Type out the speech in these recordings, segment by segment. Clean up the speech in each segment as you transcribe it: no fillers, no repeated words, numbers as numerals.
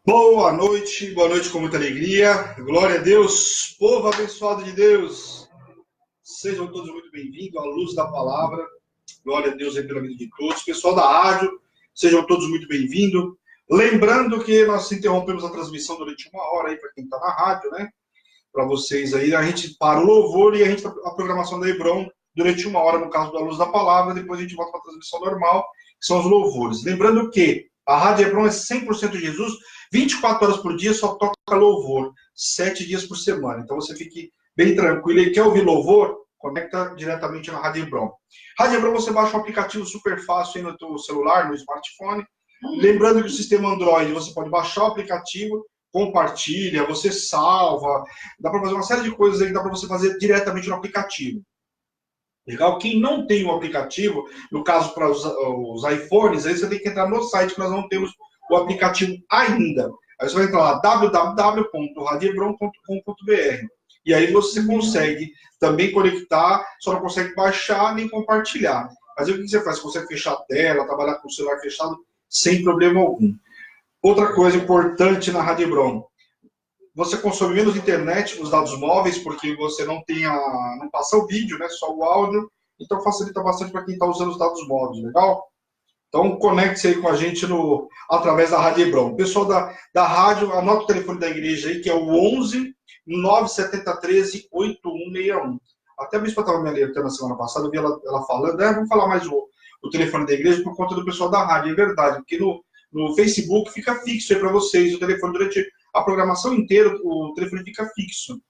Boa noite com muita alegria. Glória a Deus, povo abençoado de Deus. Sejam todos muito bem-vindos à luz da palavra. Glória a Deus aí pela vida de todos. Pessoal da rádio, sejam todos muito bem-vindos. Lembrando que nós interrompemos a transmissão durante uma hora aí para quem está na rádio, né? Para vocês aí, a gente para o louvor e a programação da Hebron durante uma hora, no caso da luz da palavra, depois a gente volta para a transmissão normal, que são os louvores. Lembrando que a Rádio Hebron é 100% Jesus, 24 horas por dia, só toca louvor, 7 dias por semana. Então você fique bem tranquilo e quer ouvir louvor? Conecta diretamente na Rádio Hebron. Rádio Hebron você baixa um aplicativo super fácil aí no teu celular, no smartphone. Lembrando que o sistema Android você pode baixar o aplicativo, compartilha, você salva, dá para fazer uma série de coisas aí que dá para você fazer diretamente no aplicativo. Legal? Quem não tem o aplicativo, no caso para os iPhones, aí você tem que entrar no site que nós não temos o aplicativo ainda. Aí você vai entrar lá, www.radiobron.com.br. E aí você consegue também conectar, só não consegue baixar nem compartilhar. Mas aí o que você faz? Você consegue fechar a tela, trabalhar com o celular fechado sem problema algum. Outra coisa importante na Rádio Hebron, você consome menos internet nos dados móveis, porque você não passa o vídeo, né, só o áudio, então facilita bastante para quem está usando os dados móveis, legal? Então conecte-se aí com a gente através da Rádio Hebron. Pessoal da rádio, anota o telefone da igreja aí, que é o 11 970 13 8161. Até a bispa estava me alertando na semana passada, eu vi ela falando, vamos falar mais o telefone da igreja por conta do pessoal da rádio, é verdade, porque no Facebook fica fixo aí para vocês, o telefone durante a programação inteira, o telefone fica fixo.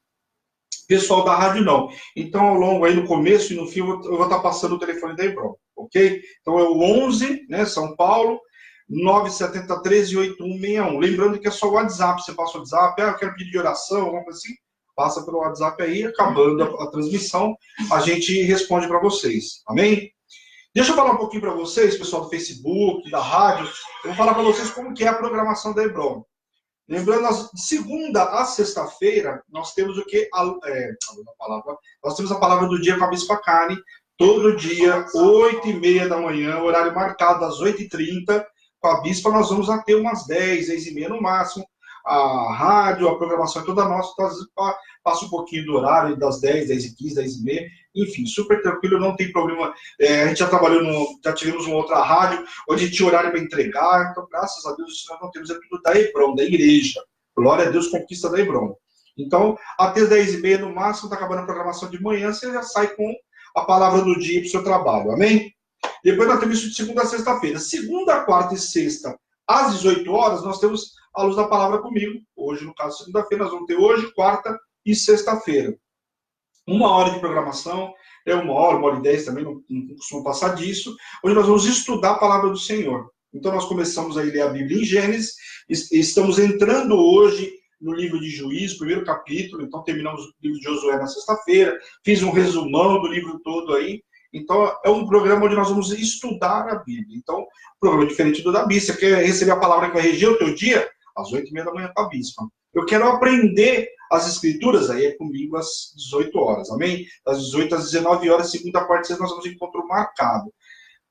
Pessoal da rádio não. Então, ao longo aí, no começo e no fim, eu vou estar passando o telefone da Hebron, ok? Então, é o 11, né, São Paulo, 970 13 8161. Lembrando que é só o WhatsApp. Você passa o WhatsApp, eu quero pedir de oração, alguma coisa assim, passa pelo WhatsApp aí, acabando a transmissão, a gente responde para vocês. Amém? Deixa eu falar um pouquinho para vocês, pessoal do Facebook, da rádio. Eu vou falar para vocês como que é a programação da Hebron. Lembrando, de segunda a sexta-feira, nós temos o que? Nós temos a palavra do dia com a Bispa Karen, todo dia, 8h30 da manhã, horário marcado, às 8h30, com a Bispa, nós vamos até umas 10, 10h30 no máximo. A rádio, a programação é toda nossa, então às vezes passa um pouquinho do horário, das 10, 10h15, 10h30, enfim, super tranquilo, não tem problema. A gente já trabalhou, já tivemos uma outra rádio, onde tinha horário para entregar, então graças a Deus isso nós não temos, é tudo da Hebron, da igreja. Glória a Deus, conquista da Hebron. Então, até 10h30 no máximo, está acabando a programação de manhã, você já sai com a palavra do dia para o seu trabalho, amém? Depois nós temos isso de segunda a sexta-feira. Segunda, quarta e sexta, às 18 horas, nós temos a luz da palavra comigo. Hoje, no caso, segunda-feira, nós vamos ter hoje, quarta e sexta-feira. 1 hora de programação, 1 hora e 10 também, não costumo passar disso, onde nós vamos estudar a palavra do Senhor. Então, nós começamos a ler a Bíblia em Gênesis, estamos entrando hoje no livro de Juízes, primeiro capítulo, então terminamos o livro de Josué na sexta-feira, fiz um resumão do livro todo aí. Então, é um programa onde nós vamos estudar a Bíblia. Então, um programa diferente do da Bispa. Você quer receber a palavra que vai reger o teu dia? Às 8h30 da manhã com a Bispa. Eu quero aprender as Escrituras, aí é comigo às 18 horas, amém? Das 18 às 19 horas, segunda, quarta e sexta, nós vamos encontro marcado.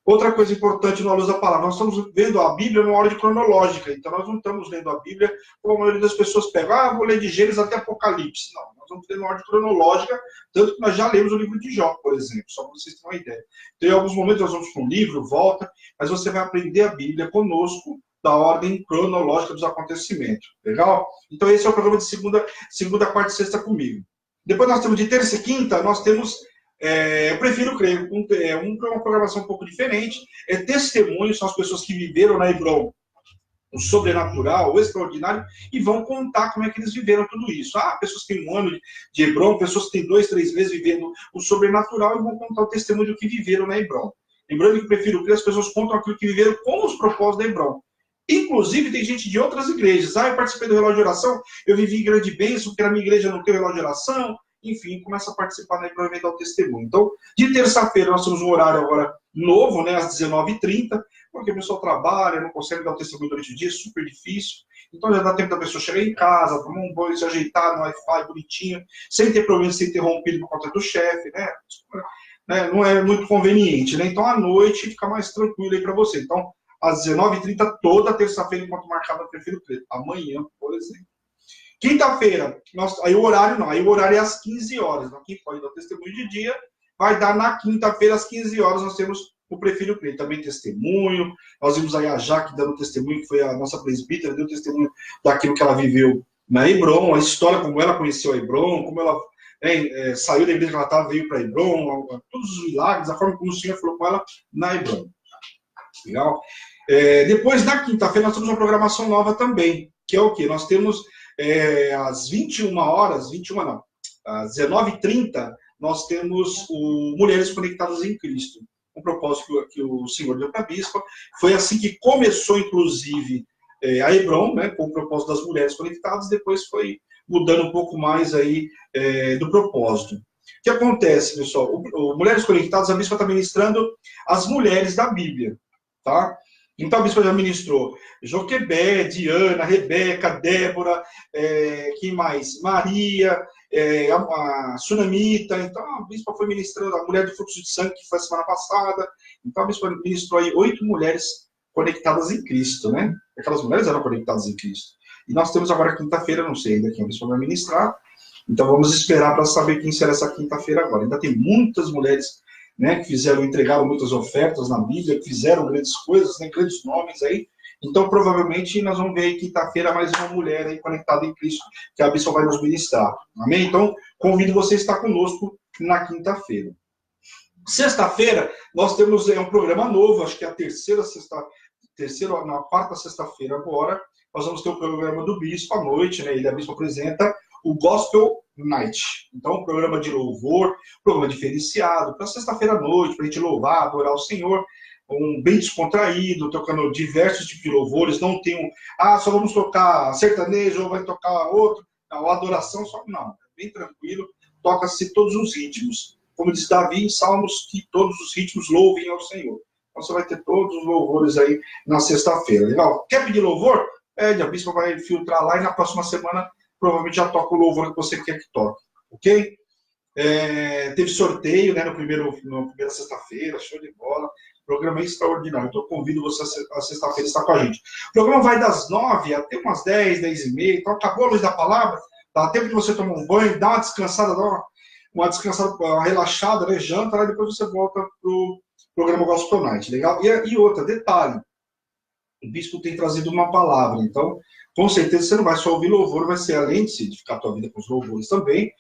Outra coisa importante na luz da palavra, nós estamos vendo a Bíblia numa ordem cronológica, então nós não estamos lendo a Bíblia como a maioria das pessoas pega, vou ler de Gênesis até Apocalipse. Não, nós vamos ler numa ordem cronológica, tanto que nós já lemos o livro de Jó, por exemplo, só para vocês terem uma ideia. Então, em alguns momentos nós vamos para um livro, volta, mas você vai aprender a Bíblia conosco, da ordem cronológica dos acontecimentos. Legal? Então esse é o programa de segunda, quarta e sexta comigo. Depois nós temos de terça e quinta, nós temos, eu prefiro crer, uma programação um pouco diferente, testemunhos, são as pessoas que viveram na Hebron o sobrenatural, o extraordinário, e vão contar como é que eles viveram tudo isso. Pessoas que têm 1 ano de Hebron, pessoas que têm 2, 3 meses vivendo o sobrenatural e vão contar o testemunho do que viveram na Hebron. Lembrando que eu prefiro crer, as pessoas contam aquilo que viveram com os propósitos da Hebron. Inclusive, tem gente de outras igrejas. Eu participei do relógio de oração, eu vivi em grande bênção, porque na minha igreja não tem relógio de oração. Enfim, começa a participar na Hebron e dar o testemunho. Então, de terça-feira, nós temos um horário agora novo, né, às 19h30, porque o pessoal trabalha, não consegue dar o testemunho durante o dia, é super difícil. Então, já dá tempo da pessoa chegar em casa, tomar um banho, se ajeitar no Wi-Fi bonitinho, sem ter problema de ser interrompido por conta do chefe, né? Não é muito conveniente, né? Então, à noite, fica mais tranquilo aí para você. Então, às 19h30, toda terça-feira, enquanto marcado, eu prefiro preto. Amanhã, por exemplo. Quinta-feira, aí o horário não, aí o horário é às 15 horas. Então, quem pode dar testemunho de dia, vai dar na quinta-feira, às 15 horas, nós temos o Prefiro Crer. Também testemunho, nós vimos aí a Jaque dando testemunho, que foi a nossa presbítera, deu testemunho daquilo que ela viveu na Hebron, a história, como ela conheceu a Hebron, como ela saiu da igreja que ela estava, veio para Hebron, todos os milagres, a forma como o Senhor falou com ela na Hebron. Legal? Depois, na quinta-feira, nós temos uma programação nova também, que é o quê? Nós temos às 21 horas, 21 não, às 19h30, nós temos o Mulheres Conectadas em Cristo. Um propósito que o Senhor deu para a bispa. Foi assim que começou, inclusive, a Hebron, né, com o propósito das mulheres conectadas, depois foi mudando um pouco mais aí do propósito. O que acontece, pessoal? O Mulheres Conectadas, a bispa está ministrando as mulheres da Bíblia, tá? Então a bispa já ministrou Joquebé, Diana, Rebeca, Débora, quem mais? Maria, a Sunamita. Então a bispa foi ministrando a mulher do fluxo de sangue, que foi a semana passada. Então a bispa ministrou aí 8 mulheres conectadas em Cristo, né? Aquelas mulheres eram conectadas em Cristo. E nós temos agora quinta-feira, não sei ainda quem a bispa vai ministrar. Então vamos esperar para saber quem será essa quinta-feira agora. Ainda tem muitas mulheres, né, que entregaram muitas ofertas na Bíblia, que fizeram grandes coisas, né, grandes nomes aí. Então, provavelmente, nós vamos ver aí quinta-feira mais uma mulher aí conectada em Cristo, que a bispa vai nos ministrar. Amém? Então, convido você a estar conosco na quinta-feira. Sexta-feira, nós temos um programa novo, acho que é na quarta sexta-feira agora, nós vamos ter o programa do bispo à noite, né, e a bispa apresenta o Gospel Night. Então, um programa de louvor, programa diferenciado, para sexta-feira à noite, para a gente louvar, adorar o Senhor, bem descontraído, tocando diversos tipos de louvores, não tem só vamos tocar sertanejo, ou vai tocar outro, não, adoração só, não, é bem tranquilo, toca-se todos os ritmos. Como diz Davi em Salmos, que todos os ritmos louvem ao Senhor. Então, você vai ter todos os louvores aí na sexta-feira. Legal? Quer pedir louvor? A bispa vai filtrar lá e na próxima semana provavelmente já toca o louvor que você quer que toque, ok? Teve sorteio, né, na primeira sexta-feira, show de bola, programa extraordinário, então convido você a sexta-feira estar com a gente. O programa vai das 9 até umas 10, 10h30, então acabou a luz da palavra, dá tempo de você tomar um banho, dar uma descansada, uma descansada, uma relaxada, né, janta, né, depois você volta pro programa Gospel Night, legal? E outra, detalhe, o bispo tem trazido uma palavra, então, com certeza você não vai só ouvir louvor, vai ser, além de se edificar a tua vida com os louvores também,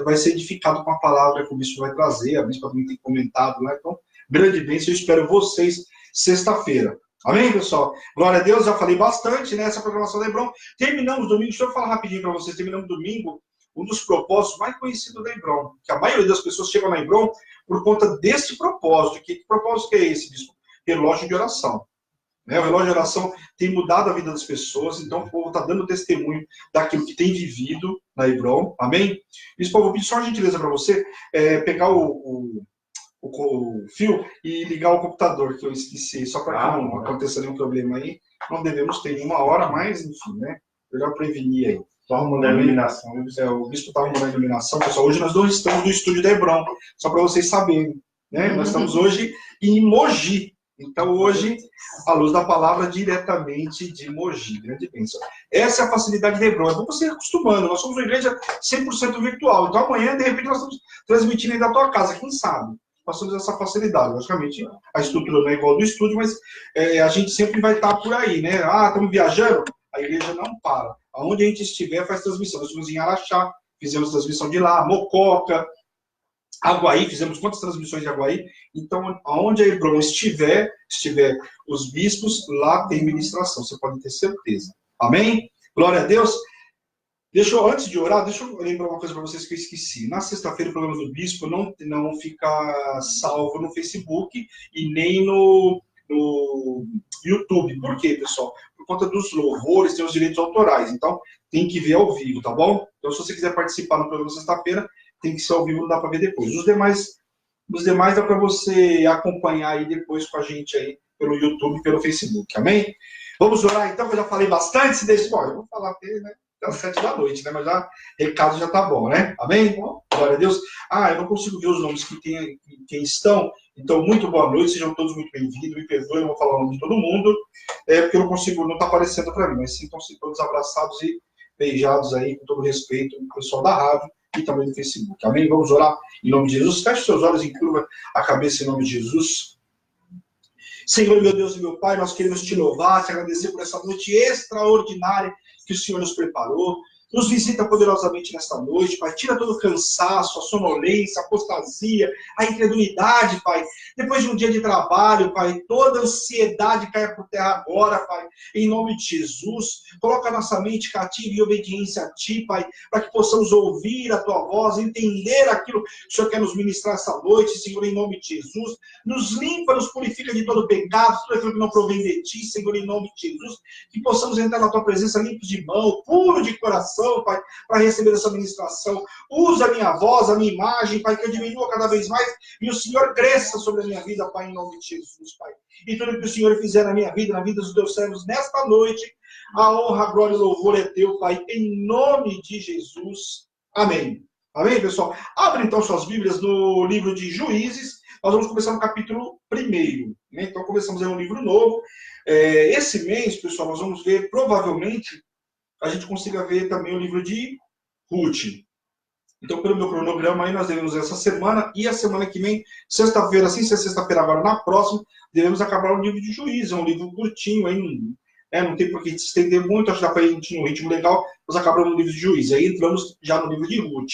vai ser edificado com a palavra que o bispo vai trazer, a bispa também tem comentado lá, então, grande bênção, eu espero vocês sexta-feira. Amém, pessoal? Glória a Deus, já falei bastante nessa programação da Hebron. Terminamos domingo, deixa eu falar rapidinho para vocês, terminamos domingo, um dos propósitos mais conhecidos da Hebron, que a maioria das pessoas chegam na Hebron por conta desse propósito. Que propósito que é esse, bispo? Relógio de oração. O relógio de oração tem mudado a vida das pessoas, então o povo está dando testemunho daquilo que tem vivido na Hebron, amém? Bispo, eu vou pedir só uma gentileza para você, pegar o fio e ligar o computador, que eu esqueci, só para que não aconteça nenhum problema aí. Não devemos ter nenhuma hora, mas, enfim, né? Melhor prevenir aí. Estou arrumando a iluminação. O bispo está arrumando a iluminação, pessoal. Hoje nós não estamos no estúdio da Hebron, só para vocês saberem, né? Nós estamos hoje em Mogi. Então, hoje, a luz da palavra diretamente de Mogi. Grande bênção. Essa é a facilidade da Hebron. É bom você ir acostumando. Nós somos uma igreja 100% virtual. Então, amanhã, de repente, nós estamos transmitindo aí da tua casa. Quem sabe? Nós temos essa facilidade. Logicamente, a estrutura não é igual do estúdio, mas a gente sempre vai estar por aí, né? Estamos viajando? A igreja não para. Aonde a gente estiver, faz transmissão. Nós estivemos em Araxá, fizemos transmissão de lá, Mococa, Aguaí, fizemos quantas transmissões de Aguaí? Então, aonde a Hebron estiver os bispos, lá tem ministração, você pode ter certeza. Amém? Glória a Deus. Antes de orar, deixa eu lembrar uma coisa para vocês que eu esqueci. Na sexta-feira, o programa do bispo não fica salvo no Facebook e nem no YouTube. Por quê, pessoal? Por conta dos louvores, tem os direitos autorais. Então, tem que ver ao vivo, tá bom? Então, se você quiser participar no programa sexta-feira, tem que ser ao vivo, não dá para ver depois. Os demais dá para você acompanhar aí depois com a gente aí pelo YouTube e pelo Facebook, amém? Vamos orar então, que eu já falei bastante, eu vou falar dele, né? até às 7 da noite, né? Mas já, recado já tá bom, né? Amém? Glória a Deus. Eu não consigo ver os nomes que quem estão. Então, muito boa noite, sejam todos muito bem-vindos. Me perdoem, eu vou falar o nome de todo mundo, porque eu não consigo, não está aparecendo para mim, mas sintam-se todos abraçados e beijados aí, com todo respeito, o pessoal da rádio e também do Facebook. Amém? Vamos orar em nome de Jesus. Feche seus olhos e curva a cabeça em nome de Jesus. Senhor, meu Deus e meu Pai, nós queremos te louvar, te agradecer por essa noite extraordinária que o Senhor nos preparou. Nos visita poderosamente nesta noite, Pai. Tira todo o cansaço, a sonolência, a apostasia, a incredulidade, Pai. Depois de um dia de trabalho, Pai, toda a ansiedade caia por terra agora, Pai. Em nome de Jesus. Coloca a nossa mente cativa em obediência a Ti, Pai, para que possamos ouvir a Tua voz, entender aquilo que o Senhor quer nos ministrar essa noite, Senhor, em nome de Jesus. Nos limpa, nos purifica de todo pecado, tudo aquilo que não provém de Ti, Senhor, em nome de Jesus. Que possamos entrar na Tua presença limpos de mão, puro de coração, Pai, para receber essa ministração. Usa a minha voz, a minha imagem, Pai, que eu diminua cada vez mais e o Senhor cresça sobre a minha vida, Pai, em nome de Jesus, Pai. E tudo que o Senhor fizer na minha vida, na vida dos teus servos, nesta noite, a honra, a glória e o louvor é teu, Pai, em nome de Jesus. Amém. Amém, pessoal? Abre então suas Bíblias no livro de Juízes. Nós vamos começar no capítulo 1. Né? Então, começamos aí um livro novo. Esse mês, pessoal, nós vamos ver, provavelmente, a gente consiga ver também o livro de Ruth. Então, pelo meu cronograma, aí nós devemos essa semana e a semana que vem, sexta-feira, assim, se é sexta-feira agora, na próxima, devemos acabar o livro de Juízes. É um livro curtinho, aí, não tem por que se estender muito, acho que dá para ir num ritmo legal, nós acabamos no livro de Juízes. Aí entramos já no livro de Ruth.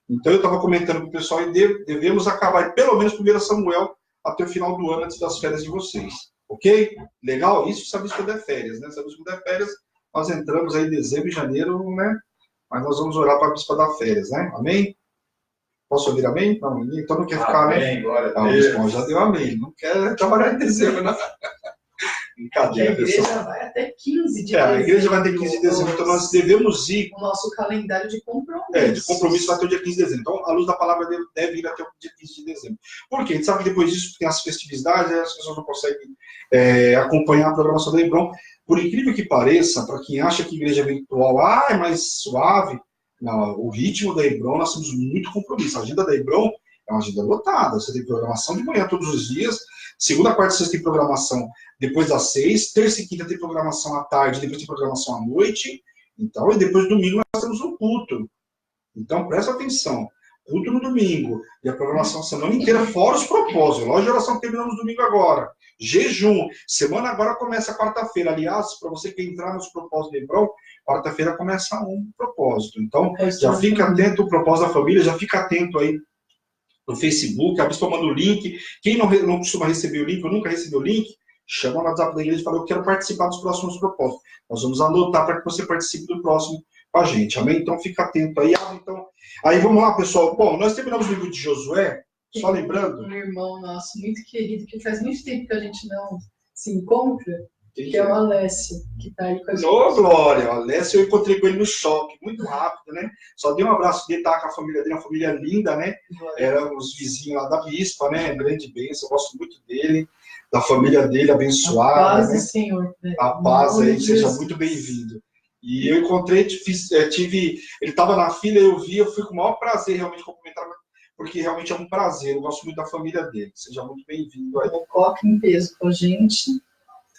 Então, eu estava comentando com o pessoal e devemos acabar, pelo menos, 1 Samuel até o final do ano, antes das férias de vocês. Ok? Legal? Isso sabemos quando é férias, né? Sabemos quando é férias. Nós entramos aí em dezembro e janeiro, né? Mas nós vamos orar para a bispa dar férias, né? Amém? Posso ouvir amém? Não, então não quer ficar, amém, né? Glória a Deus. Bispo já deu amém. Não quer trabalhar em dezembro, não. Brincadeira, a igreja pessoal. vai até 15 de dezembro. A igreja vai ter 15 de dezembro, então nós devemos ir. O nosso calendário de compromisso. De compromisso vai até o dia 15 de dezembro. Então, a luz da palavra deve ir até o dia 15 de dezembro. Por quê? A gente sabe que depois disso tem as festividades, as pessoas não conseguem acompanhar a programação da Hebron. Por incrível que pareça, para quem acha que igreja virtual é mais suave, não, o ritmo da Hebron, nós temos muito compromisso. A agenda da Hebron é uma agenda lotada. Você tem programação de manhã todos os dias, segunda, quarta e sexta tem programação depois das 6, terça e quinta tem programação à tarde, depois tem programação à noite. Então, e depois domingo nós temos um culto. Então, presta atenção. Culto no domingo. E a programação a semana inteira, fora os propósitos. Loja de oração terminamos domingo agora. Jejum. Semana agora começa quarta-feira. Aliás, para você que entrar nos propósitos de Hebron, quarta-feira começa um propósito. Então, já fica atento ao propósito da família, já fica atento aí no Facebook. A bispa manda o link. Quem não costuma receber o link, ou nunca recebeu o link, chama no WhatsApp da igreja e fala, eu quero participar dos próximos propósitos. Nós vamos anotar para que você participe do próximo com a gente, amém? Então fica atento aí. Então, aí vamos lá, pessoal. Bom, nós terminamos o livro de Josué, só lembrando... Um irmão nosso muito querido, que faz muito tempo que a gente não se encontra, que é o Alessio, que está aí com a gente. Ô, Glória! O Alessio, eu encontrei com ele no shopping, muito rápido, né? Só dei um abraço dele, tá com a família dele, uma família linda, né? Eram os vizinhos lá da bispa, né? Grande bênção, eu gosto muito dele, da família dele, abençoada. A paz né? do Senhor. Né? A paz aí, seja muito bem-vindo. E eu encontrei, ele estava na fila, eu fui com o maior prazer realmente cumprimentar, porque realmente é um prazer, eu gosto muito da família dele. Seja muito bem-vindo aí. Mococa em peso com a gente.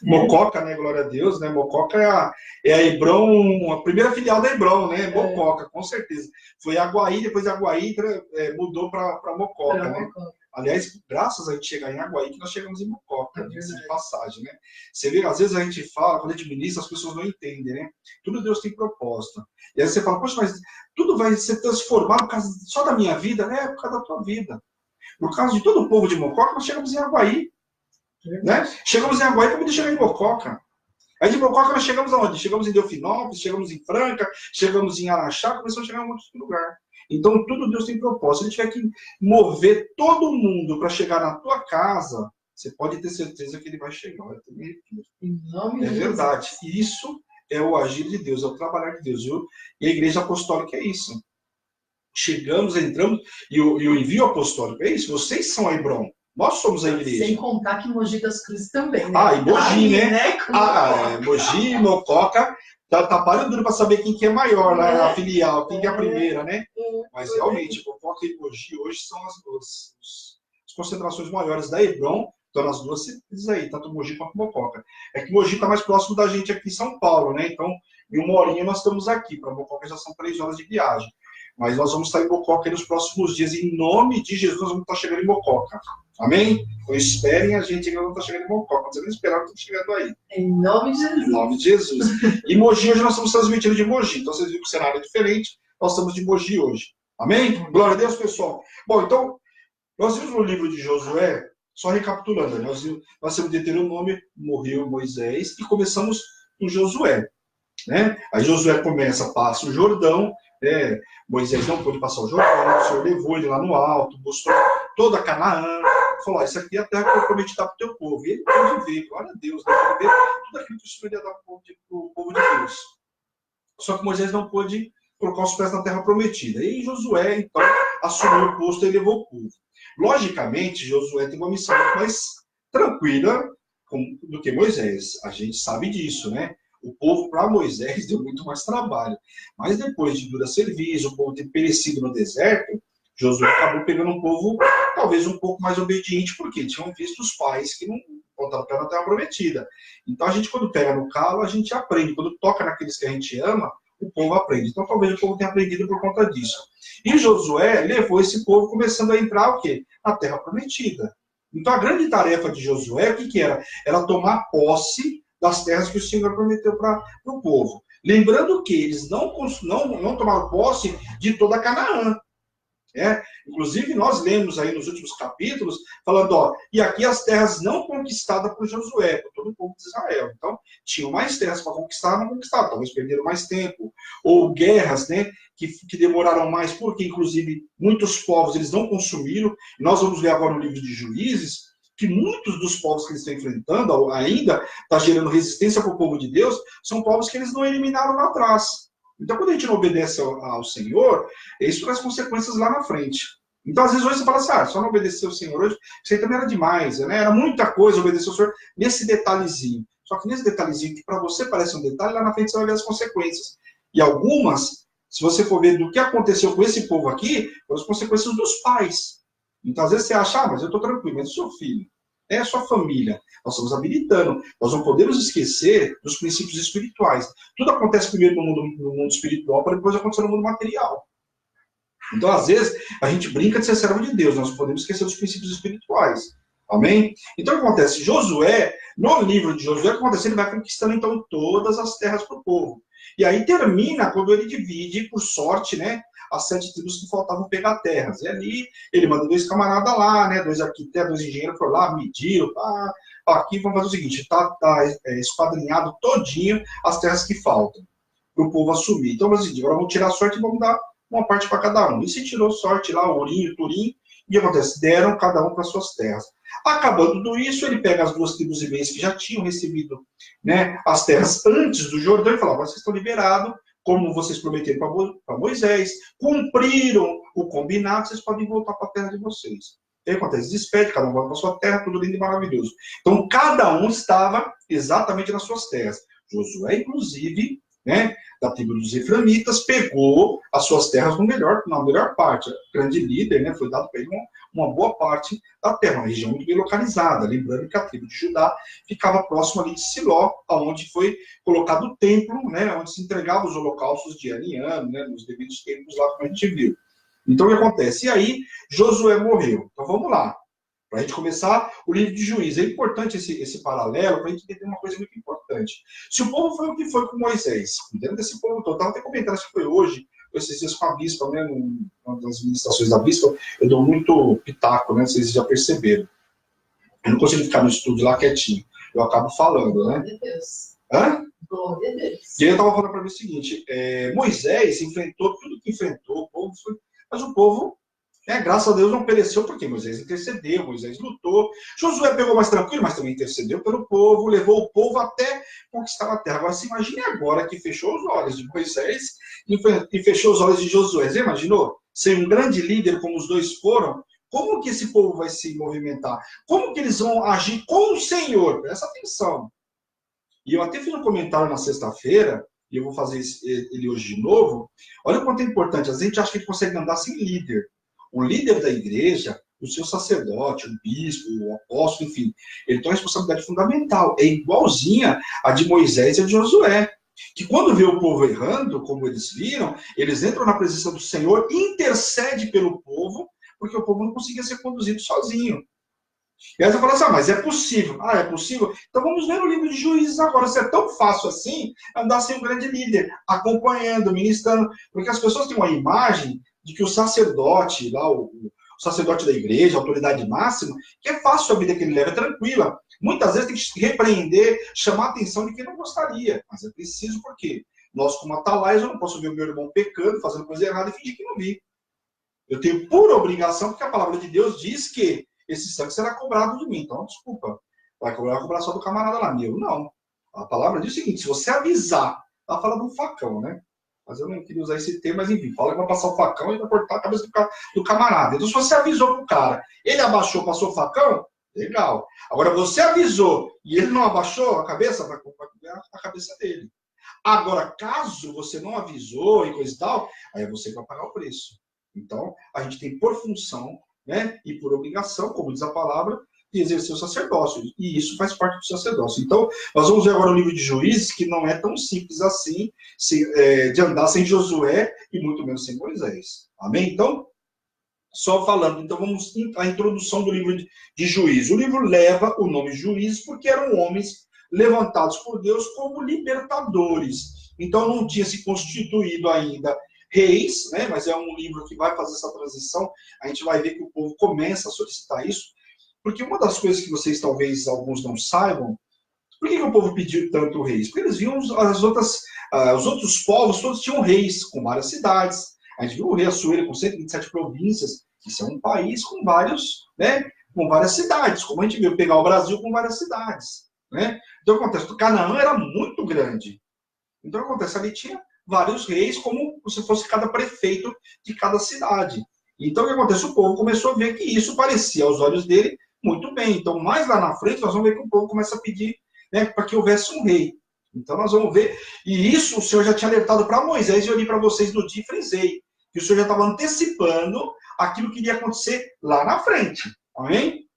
Mococa, né? Glória a Deus, né? Mococa é a Hebron, a primeira filial da Hebron, né? Mococa, com certeza. Foi Aguaí, depois Aguaí mudou para Mococa, né? Aliás, graças a gente chegar em Aguaí, que nós chegamos em Mococa, de passagem, né? Você vê, às vezes a gente fala, quando a gente ministra, as pessoas não entendem, né? Tudo Deus tem proposta. E aí você fala, poxa, mas tudo vai ser transformado por causa só da minha vida? Por causa da tua vida. Por causa de todo o povo de Mococa, nós chegamos em Aguaí. Né? Chegamos em Aguaí para poder chegar em Mococa. Aí de Mococa nós chegamos aonde? Chegamos em Delfinópolis, chegamos em Franca, chegamos em Araxá, começamos a chegar em outro lugar. Então, tudo Deus tem propósito. Se a gente tiver que mover todo mundo para chegar na tua casa, você pode ter certeza que ele vai chegar. É verdade. Isso é o agir de Deus, é o trabalhar de Deus. Viu? E a igreja apostólica é isso. Chegamos, entramos, e o envio apostólico é isso. Vocês são a Hebron. Nós somos a igreja. Sem contar que Mogi das Cruzes também, né? E Mogi, né? Mogi, Mococa. Tá parando duro para saber quem que é maior, né? A filial, quem que é a primeira, né? Mas realmente, Mococa e Mogi hoje são as concentrações maiores da Hebron, estão nas duas cidades aí, tanto Mogi quanto Mococa. É que Mogi está mais próximo da gente aqui em São Paulo, né? Então, em uma horinha nós estamos aqui. Para Mococa já são 3 horas de viagem. Mas nós vamos estar em Mococa nos próximos dias. Em nome de Jesus, nós vamos estar chegando em Mococa. Amém? Então esperem a gente que nós vamos estar chegando em Mococa. Vocês não esperaram que estamos chegando aí. Em nome de Jesus. Em nome de Jesus. E Mogi, hoje nós estamos transmitindo de Mogi. Então vocês viram que o cenário é diferente. Nós estamos de Mogi hoje. Amém? Glória a Deus, pessoal. Bom, então, nós vimos no livro de Josué, só recapitulando, nós temos Deuteronômio, morreu Moisés, e começamos com Josué. Né? Aí Josué passa o Jordão, Moisés não pôde passar o Jordão, o Senhor levou ele lá no alto, mostrou toda a Canaã, falou, isso aqui é a terra que eu prometi dar para o teu povo. E ele pôde ver, glória a Deus, pôde ver tudo aquilo que o Senhor ia dar para o povo de Deus. Só que Moisés não pôde colocar os pés na terra prometida. E Josué, então, assumiu o posto e levou o povo. Logicamente, Josué tem uma missão muito mais tranquila do que Moisés. A gente sabe disso, né? O povo, para Moisés, deu muito mais trabalho. Mas depois de dura serviço, o povo ter perecido no deserto, Josué acabou pegando um povo talvez um pouco mais obediente, porque tinham visto os pais que não botaram o pé na terra prometida. Então a gente, quando pega no calo, a gente aprende. Quando toca naqueles que a gente ama, o povo aprende. Então talvez o povo tenha aprendido por conta disso. E Josué levou esse povo começando a entrar o quê? Na terra prometida. Então a grande tarefa de Josué, o que era? Era tomar posse das terras que o Senhor prometeu para o povo. Lembrando que eles não tomaram posse de toda a Canaã. Inclusive, nós lemos aí nos últimos capítulos, falando, e aqui as terras não conquistadas por Josué, por todo o povo de Israel. Então, tinham mais terras para conquistar, não conquistaram, talvez perderam mais tempo. Ou guerras, né, que demoraram mais, porque, inclusive, muitos povos eles não consumiram. Nós vamos ver agora no livro de Juízes, que muitos dos povos que eles estão enfrentando, ainda está gerando resistência para o povo de Deus, são povos que eles não eliminaram lá atrás. Então, quando a gente não obedece ao Senhor, isso traz consequências lá na frente. Então, às vezes, hoje você fala assim, só não obedecer ao Senhor hoje, isso aí também era demais, né? Era muita coisa obedecer ao Senhor nesse detalhezinho. Só que nesse detalhezinho, que para você parece um detalhe, lá na frente você vai ver as consequências. E algumas, se você for ver do que aconteceu com esse povo aqui, foram as consequências dos pais. Então, às vezes você acha, mas eu estou tranquilo, mas o seu filho, é a sua família. Nós estamos habilitando. Nós não podemos esquecer dos princípios espirituais. Tudo acontece primeiro no mundo espiritual, para depois acontecer no mundo material. Então, às vezes, a gente brinca de ser servo de Deus. Nós não podemos esquecer dos princípios espirituais. Amém? Então, o que acontece? Josué, no livro de Josué, o que acontece? Ele vai conquistando, então, todas as terras para o povo. E aí termina quando ele divide, por sorte, né? As 7 tribos que faltavam pegar terras. E ali ele manda 2 camaradas lá, né? 2 arquitetos, 2 engenheiros foram lá, mediram. Aqui vamos fazer o seguinte: tá esquadrinhado todinho as terras que faltam para o povo assumir. Então, assim, agora vamos tirar a sorte e vamos dar uma parte para cada um. E se tirou sorte lá, o Ourinho, o Turim, e o que acontece? Deram cada um para suas terras. Acabando tudo isso, ele pega as 2 tribos e meias que já tinham recebido, né, as terras antes do Jordão e fala: vocês estão liberados, como vocês prometeram para Moisés, cumpriram o combinado, vocês podem voltar para a terra de vocês. E aí acontece, despede, cada um volta para a sua terra, tudo lindo e maravilhoso. Então, cada um estava exatamente nas suas terras. Josué, inclusive, né, da tribo dos Eframitas, pegou as suas terras na melhor parte. O grande líder, né, foi dado para ele uma boa parte da terra, uma região muito bem localizada. Lembrando que a tribo de Judá ficava próximo ali de Siló, onde foi colocado o templo, né, onde se entregava os holocaustos de ano em ano, né, nos devidos tempos lá, como a gente viu. Então, o que acontece? E aí, Josué morreu. Então, vamos lá. Para a gente começar o livro de Juízes. É importante esse paralelo para a gente entender uma coisa muito importante. Se o povo foi o que foi com Moisés, dentro desse povo todo, estava até comentando, acho que foi hoje, esses dias com a bispa, né, uma das ministrações da bispa, eu dou muito pitaco, né, vocês já perceberam. Eu não consigo ficar no estúdio lá quietinho, eu acabo falando, né? Glória a Deus. Hã? Glória a Deus. E aí eu estava falando para mim o seguinte, Moisés enfrentou tudo que enfrentou, o povo foi, mas o povo, graças a Deus, não pereceu, porque Moisés intercedeu, Moisés lutou. Josué pegou mais tranquilo, mas também intercedeu pelo povo, levou o povo até conquistar a terra. Agora, se imagine agora que fechou os olhos de Moisés e fechou os olhos de Josué. Você imaginou? Ser um grande líder como os dois foram, como que esse povo vai se movimentar? Como que eles vão agir com o Senhor? Presta atenção. E eu até fiz um comentário na sexta-feira, e eu vou fazer ele hoje de novo, olha o quanto é importante. A gente acha que ele consegue andar sem líder. O líder da igreja, o seu sacerdote, o bispo, o apóstolo, enfim, ele tem uma responsabilidade fundamental. É igualzinha a de Moisés e a de Josué. Que quando vê o povo errando, como eles viram, eles entram na presença do Senhor, intercede pelo povo, porque o povo não conseguia ser conduzido sozinho. E aí você fala assim, mas é possível. Ah, é possível? Então vamos ler o livro de Juízes agora. Se é tão fácil assim, andar sem um grande líder, acompanhando, ministrando. Porque as pessoas têm uma imagem de que o sacerdote, lá, o sacerdote da igreja, a autoridade máxima, que é fácil a vida que ele leva, é tranquila. Muitas vezes tem que repreender, chamar a atenção de quem não gostaria. Mas é preciso porque nós, como atalaias, eu não posso ver o meu irmão pecando, fazendo coisa errada e fingir que não vi. Eu tenho pura obrigação, porque a palavra de Deus diz que esse sangue será cobrado de mim. Então, desculpa, vai cobrar só do camarada lá, meu. Não. A palavra diz o seguinte, se você avisar, ela fala do facão, né? Mas eu não queria usar esse termo, mas enfim, fala que vai passar o facão e vai cortar a cabeça do camarada. Então, se você avisou pro cara, ele abaixou, passou o facão, legal. Agora, você avisou e ele não abaixou a cabeça, vai comer a cabeça dele. Agora, caso você não avisou e coisa e tal, aí é você que vai pagar o preço. Então, a gente tem por função, né, e por obrigação, como diz a palavra, de exercer o sacerdócio. E isso faz parte do sacerdócio. Então, nós vamos ver agora o livro de Juízes, que não é tão simples assim, de andar sem Josué e muito menos sem Moisés. Amém? Então, só falando, então vamos à introdução do livro de Juízes. O livro leva o nome de Juízes porque eram homens levantados por Deus como libertadores. Então, não tinha se constituído ainda reis, né? Mas é um livro que vai fazer essa transição. A gente vai ver que o povo começa a solicitar isso, porque uma das coisas que vocês talvez alguns não saibam, por que o povo pediu tanto reis? Porque eles viam os outros povos, todos tinham reis com várias cidades. A gente viu o rei Assuero com 127 províncias, isso é um país com com várias cidades, como a gente viu pegar o Brasil com várias cidades, né? Então acontece, o Canaã era muito grande. Então acontece, ali tinha vários reis, como se fosse cada prefeito de cada cidade. Então, o que acontece? O povo começou a ver que isso parecia, aos olhos dele, muito bem. Então, mais lá na frente, nós vamos ver que o povo começa a pedir, né, para que houvesse um rei. Então, nós vamos ver. E isso o Senhor já tinha alertado para Moisés, e eu li para vocês no dia e frisei, que o Senhor já estava antecipando aquilo que iria acontecer lá na frente. Amém?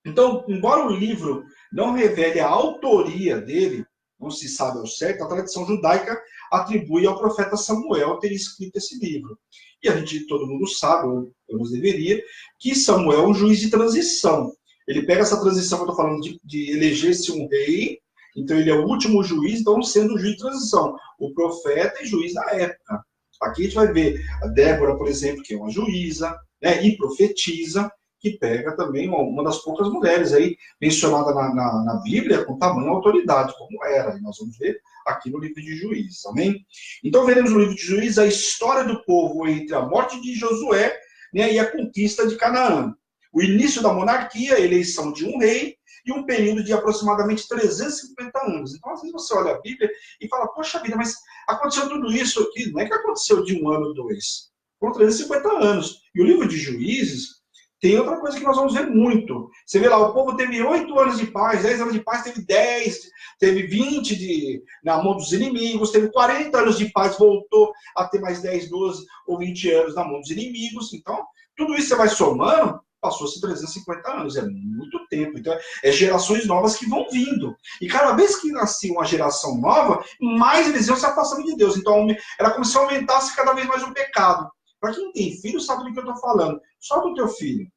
Então, embora o livro não revele a autoria dele, não se sabe ao certo, a tradição judaica atribui ao profeta Samuel ter escrito esse livro. E a gente, todo mundo sabe, ou pelo menos deveria, que Samuel é um juiz de transição. Ele pega essa transição que eu estou falando de eleger-se um rei, então ele é o último juiz, então sendo um juiz de transição, o profeta e juiz da época. Aqui a gente vai ver a Débora, por exemplo, que é uma juíza, né, e profetiza, que pega também uma das poucas mulheres aí mencionada na Bíblia com tamanha autoridade, como era. E nós vamos ver aqui no livro de Juízes, amém? Então veremos no livro de Juízes a história do povo entre a morte de Josué, né, e a conquista de Canaã. O início da monarquia, a eleição de um rei e um período de aproximadamente 350 anos. Então, às vezes você olha a Bíblia e fala, poxa vida, mas aconteceu tudo isso aqui, não é que aconteceu de um ano ou dois, foram 350 anos. E o livro de Juízes tem outra coisa que nós vamos ver muito. Você vê lá, o povo teve 8 anos de paz, 10 anos de paz, teve 10, teve 20 na mão dos inimigos, teve 40 anos de paz, voltou a ter mais 10, 12 ou 20 anos na mão dos inimigos. Então, tudo isso você vai somando, passou-se 350 anos, é muito tempo. Então, é gerações novas que vão vindo. E cada vez que nascia uma geração nova, mais eles iam se afastando de Deus. Então, era como se aumentasse cada vez mais o pecado. Para quem tem filho, sabe do que eu estou falando. Só do teu filho.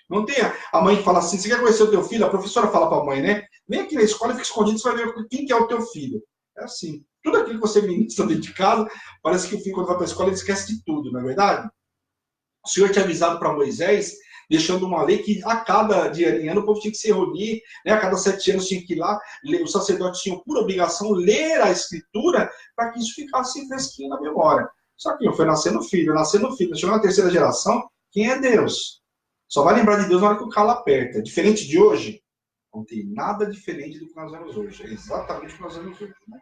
Não tem a mãe que fala assim, você quer conhecer o teu filho? A professora fala para a mãe, né? Vem aqui na escola e fica escondido, você vai ver quem que é o teu filho. É assim. Tudo aquilo que você ministra dentro de casa, parece que o filho, quando vai para a escola, ele esquece de tudo, não é verdade? O Senhor tinha avisado para Moisés, deixando uma lei que a cada dia em ano o povo tinha que se reunir, né? A cada 7 anos tinha que ir lá, os sacerdotes tinham por obrigação ler a escritura para que isso ficasse fresquinho na memória. Só que foi nascendo filho, chegou na terceira geração, quem é Deus? Só vai lembrar de Deus na hora que o calo aperta. Diferente de hoje, não tem nada diferente do que nós vemos hoje. É exatamente o que nós vemos hoje, né?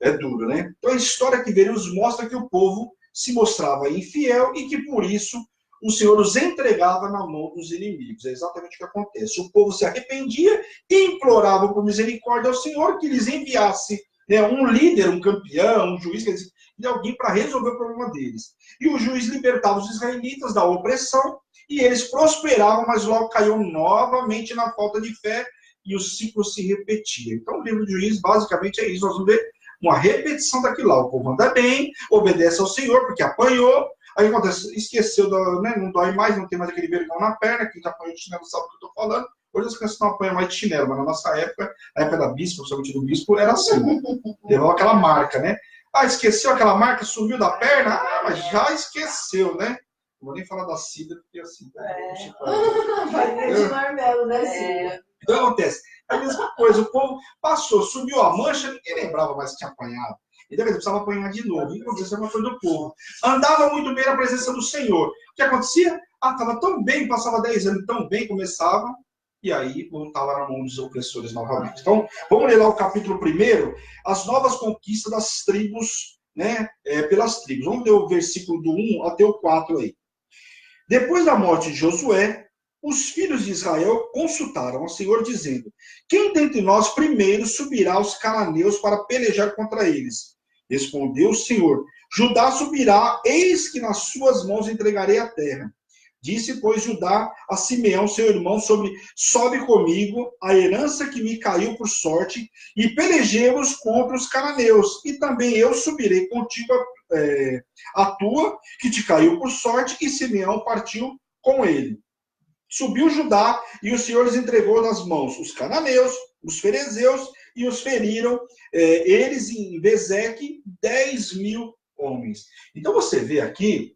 É duro, né? Então a história que veremos mostra que o povo se mostrava infiel e que por isso o Senhor os entregava na mão dos inimigos. É exatamente o que acontece. O povo se arrependia e implorava por misericórdia ao Senhor que lhes enviasse né, um líder, um campeão, um juiz, quer dizer, de alguém para resolver o problema deles. E o juiz libertava os israelitas da opressão, e eles prosperavam, mas logo caiu novamente na falta de fé, e o ciclo se repetia. Então, o livro de Juízes, basicamente, é isso. Nós vamos ver uma repetição daquilo lá. O povo anda bem, obedece ao Senhor, porque apanhou. Aí acontece, esqueceu, né, não dói mais, não tem mais aquele vergão na perna, quem já apanhou de chinelo sabe o que eu estou falando. Hoje as crianças não apanham mais de chinelo, mas na nossa época, na época da bispo, principalmente do bispo, era assim. Levou aquela marca, né? Ah, esqueceu aquela marca, sumiu da perna? Ah, mas já esqueceu, né? Não vou nem falar da Cida, porque assim... Vai ter de marmelo, né, Cida? Então acontece, a mesma coisa, o povo passou, subiu a mancha, ninguém lembrava mais que tinha apanhado. Então ele precisava apanhar de novo. E aconteceu uma coisa do povo. Andava muito bem na presença do Senhor. O que acontecia? Ah, estava tão bem, passava 10 anos tão bem, começava, e aí voltava na mão dos opressores novamente. Então, vamos ler lá o capítulo 1, as novas conquistas das tribos, né, pelas tribos. Vamos ler o versículo do 1 até o 4 aí. Depois da morte de Josué, os filhos de Israel consultaram ao Senhor, dizendo: quem dentre nós primeiro subirá aos cananeus para pelejar contra eles? Respondeu o Senhor: Judá subirá, eis que nas suas mãos entregarei a terra. Disse, pois, Judá a Simeão, seu irmão, sobe comigo a herança que me caiu por sorte, e pelejemos contra os cananeus, e também eu subirei contigo a tua, que te caiu por sorte, e Simeão partiu com ele. Subiu Judá, e o Senhor lhes entregou nas mãos os cananeus, os ferezeus, e os feriram, eles em Bezeque, 10.000 homens. Então você vê aqui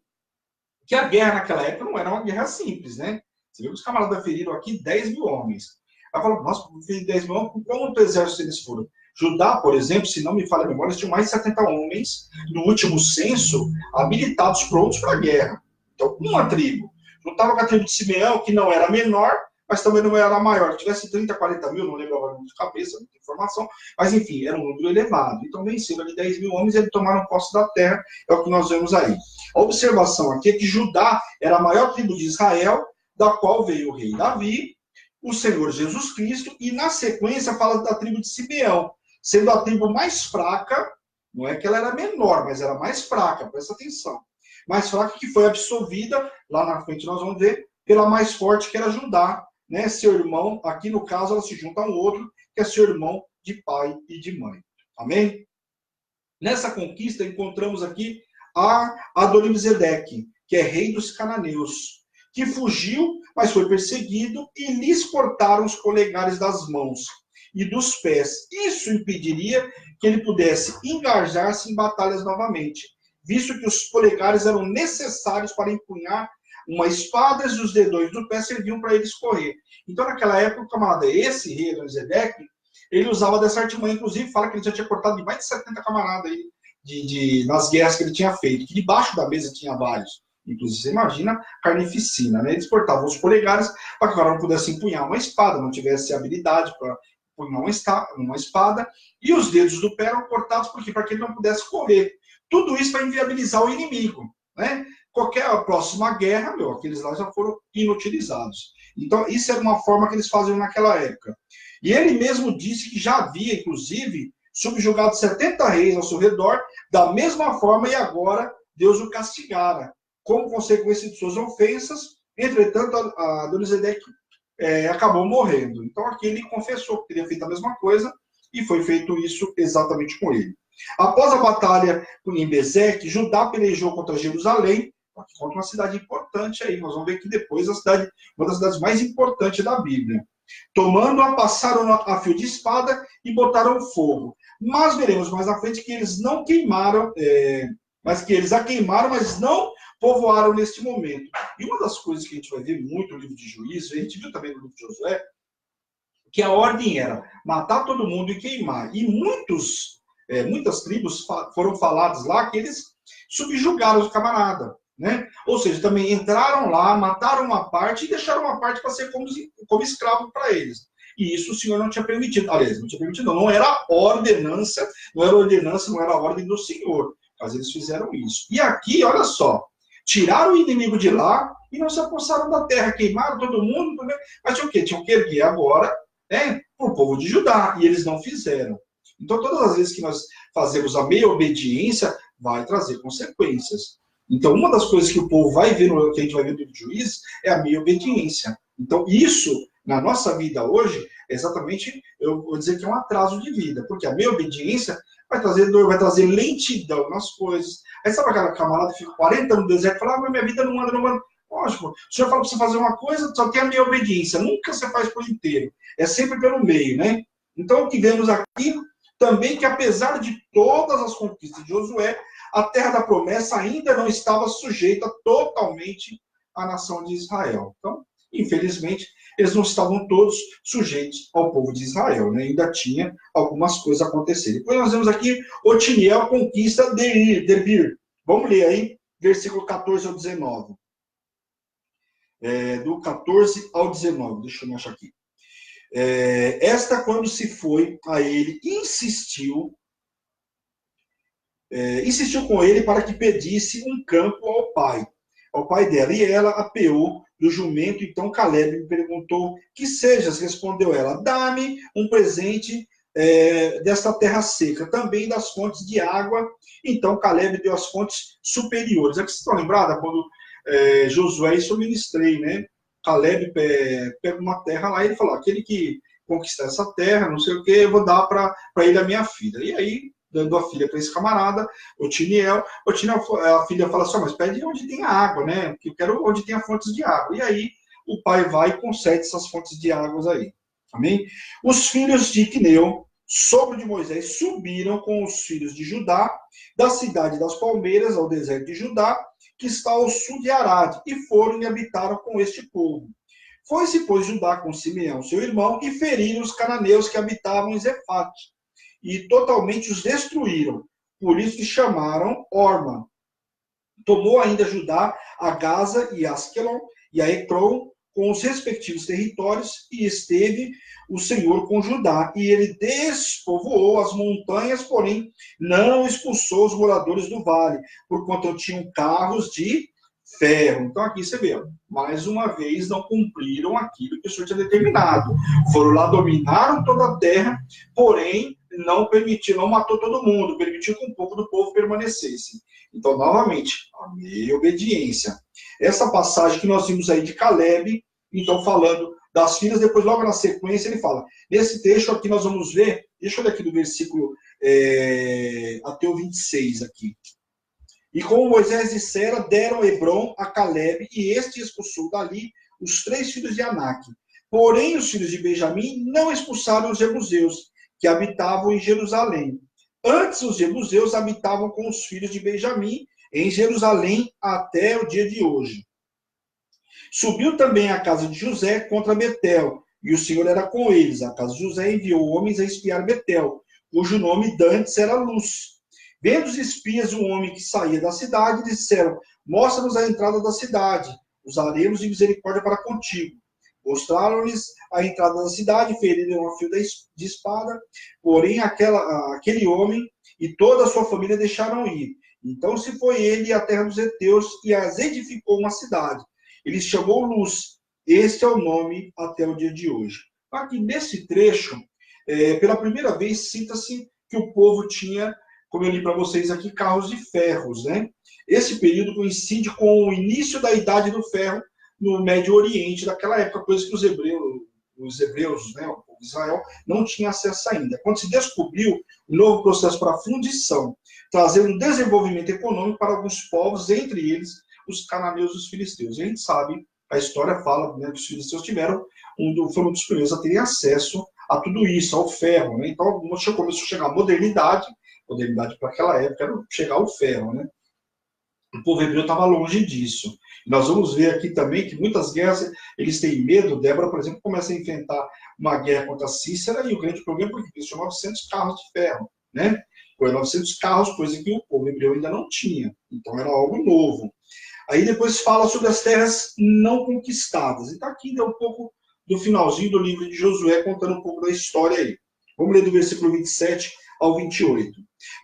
que a guerra naquela época não era uma guerra simples, né? Você vê que os camaradas feriram aqui 10.000 homens. Aí fala, nossa, 10.000 homens, quanto exército eles foram? Judá, por exemplo, se não me falha a memória, eles tinham mais de 70 homens, no último censo, habilitados, prontos para a guerra. Então, uma tribo. Juntava com a tribo de Simeão, que não era menor, mas também não era maior. Se tivesse 30, 40 mil, não lembro agora de cabeça, muita informação, mas enfim, era um número elevado. Então venceram ali 10.000 homens e eles tomaram posse da terra, é o que nós vemos aí. A observação aqui é que Judá era a maior tribo de Israel, da qual veio o rei Davi, o Senhor Jesus Cristo, e na sequência fala da tribo de Simeão, sendo a tribo mais fraca, não é que ela era menor, mas era mais fraca, presta atenção. Mais fraca, que foi absolvida, lá na frente nós vamos ver, pela mais forte, que era Judá, né? Seu irmão, aqui no caso, ela se junta a um outro, que é seu irmão de pai e de mãe. Amém? Nessa conquista, encontramos aqui a Adonizedeque, que é rei dos cananeus, que fugiu, mas foi perseguido, e lhes cortaram os polegares das mãos e dos pés. Isso impediria que ele pudesse engajar-se em batalhas novamente, visto que os polegares eram necessários para empunhar uma espada, e os dedões do pé serviam para eles correr. Então, naquela época, o camarada, esse rei Adonizedeque, ele usava dessa artimanha, inclusive fala que ele já tinha cortado de mais de 70 camaradas aí, nas guerras que ele tinha feito, que debaixo da mesa tinha vários. Inclusive, você imagina carnificina, né? Eles cortavam os polegares para que o cara não pudesse empunhar uma espada, não tivesse habilidade para empunhar uma espada, e os dedos do pé eram cortados para que ele não pudesse correr. Tudo isso para inviabilizar o inimigo, né? Qualquer próxima guerra, aqueles lá já foram inutilizados. Então, isso era uma forma que eles faziam naquela época. E ele mesmo disse que já havia, inclusive, subjugado 70 reis ao seu redor, da mesma forma, e agora Deus o castigara, como consequência de suas ofensas. Entretanto, a Adonizedeque acabou morrendo. Então, aqui ele confessou que teria feito a mesma coisa, e foi feito isso exatamente com ele. Após a batalha em Bezeque, Judá pelejou contra Jerusalém, contra uma cidade importante aí. Nós vamos ver que depois uma das cidades mais importantes da Bíblia. Tomando-a, passaram a fio de espada e botaram fogo. Mas veremos mais na frente que eles não queimaram, mas que eles a queimaram, mas não povoaram neste momento. E uma das coisas que a gente vai ver muito no livro de Juízes, a gente viu também no livro de Josué, que a ordem era matar todo mundo e queimar. E muitas tribos foram faladas lá que eles subjugaram os camaradas, né? Ou seja, também entraram lá, mataram uma parte e deixaram uma parte para ser como escravo para eles. E isso o Senhor não tinha permitido. Aliás, não tinha permitido, não era ordenança, não era a ordem do Senhor. Mas eles fizeram isso. E aqui, olha só, tiraram o inimigo de lá e não se apossaram da terra, queimaram todo mundo, mas tinham o quê? Tinham que erguer agora, para o povo de Judá, e eles não fizeram. Então, todas as vezes que nós fazemos a meia obediência, vai trazer consequências. Então, uma das coisas que o povo vai ver, que a gente vai ver no livro de Juízes, é a meia obediência. Então, isso, na nossa vida hoje, é exatamente, eu vou dizer que é um atraso de vida, porque a meia obediência vai trazer dor, vai trazer lentidão nas coisas. Aí sabe aquela camarada que fica 40 anos no deserto e fala, mas minha vida não anda, não anda. Lógico, o senhor fala para você fazer uma coisa, só tem a meia obediência, nunca você faz por inteiro, é sempre pelo meio, né? Então, o que vemos aqui também que, apesar de todas as conquistas de Josué, a terra da promessa ainda não estava sujeita totalmente à nação de Israel. Então, infelizmente, eles não estavam todos sujeitos ao povo de Israel, né? Ainda tinha algumas coisas acontecendo. Depois nós vemos aqui, Otiniel conquista Debir. Vamos ler aí, versículo 14 ao 19. Do 14 ao 19, deixa eu achar aqui. Esta, quando se foi a ele, insistiu com ele para que pedisse um campo ao pai dela. E ela apeou do jumento. Então Caleb me perguntou, que sejas? Respondeu ela, dá-me um presente desta terra seca, também das fontes de água. Então Caleb deu as fontes superiores. Aqui vocês estão lembrados? Quando Josué, isso eu ministrei, né? Caleb pega uma terra lá e ele falou, aquele que conquistar essa terra, não sei o que, eu vou dar para ele a minha filha. E aí, dando a filha para esse camarada, Otiniel, a filha fala assim, mas pede onde tem água, né? Porque eu quero onde tem fontes de água. E aí, o pai vai e concede essas fontes de águas aí. Amém? Os filhos de Quineu, sogro de Moisés, subiram com os filhos de Judá, da cidade das palmeiras, ao deserto de Judá, que está ao sul de Arade, e foram e habitaram com este povo. Foi-se, pois, Judá com Simeão, seu irmão, e feriram os cananeus que habitavam em Zefate, e totalmente os destruíram. Por isso que chamaram Orma. Tomou ainda Judá a Gaza e Askelon e a Ecrom com os respectivos territórios, e esteve o Senhor com Judá, e ele despovoou as montanhas, porém não expulsou os moradores do vale, porquanto tinham carros de ferro. Então aqui você vê, mais uma vez não cumpriram aquilo que o Senhor tinha determinado. Foram lá, dominaram toda a terra, porém não permitiram, não matou todo mundo, permitiu que um pouco do povo permanecesse. Então, novamente, a meia obediência. Essa passagem que nós vimos aí de Caleb, então falando das filhas, depois logo na sequência ele fala, nesse trecho aqui nós vamos ver, deixa eu ler aqui do versículo até o 26 aqui. E como Moisés dissera, deram Hebrom a Caleb, e este expulsou dali os 3 filhos de Anak. Porém, os filhos de Benjamim não expulsaram os jebuseus, que habitavam em Jerusalém. Antes, os jebuseus habitavam com os filhos de Benjamim em Jerusalém até o dia de hoje. Subiu também a casa de José contra Betel, e o Senhor era com eles. A casa de José enviou homens a espiar Betel, cujo nome dantes era Luz. Vendo os espias um homem que saía da cidade, disseram, mostra-nos a entrada da cidade, usaremos de misericórdia para contigo. Mostraram-lhes a entrada da cidade, feriram a fio de espada, porém aquele homem e toda a sua família deixaram ir. Então se foi ele à terra dos heteus e as edificou uma cidade. Ele chamou Luz. Este é o nome até o dia de hoje. Aqui nesse trecho, pela primeira vez, cita-se que o povo tinha, como eu li para vocês aqui, carros de ferros, né? Esse período coincide com o início da Idade do Ferro no Médio Oriente daquela época, coisa que os hebreus, né, o povo de Israel, não tinha acesso ainda. Quando se descobriu um novo processo para a fundição, trazendo um desenvolvimento econômico para alguns povos, entre eles os cananeus e os filisteus. E a gente sabe, a história fala, né, que os filisteus foram um dos primeiros a terem acesso a tudo isso, ao ferro, né? Então começou a chegar a modernidade para aquela época era chegar ao ferro, né? O povo hebreu estava longe disso. Nós vamos ver aqui também que muitas guerras, eles têm medo. Débora, por exemplo, começa a enfrentar uma guerra contra Cícera, e o grande problema é porque eles tinham 900 carros de ferro, né? Foi 900 carros, coisa que o povo hebreu ainda não tinha. Então era algo novo. Aí depois fala sobre as terras não conquistadas. Então aqui deu um pouco do finalzinho do livro de Josué, contando um pouco da história aí. Vamos ler do versículo 27 ao 28.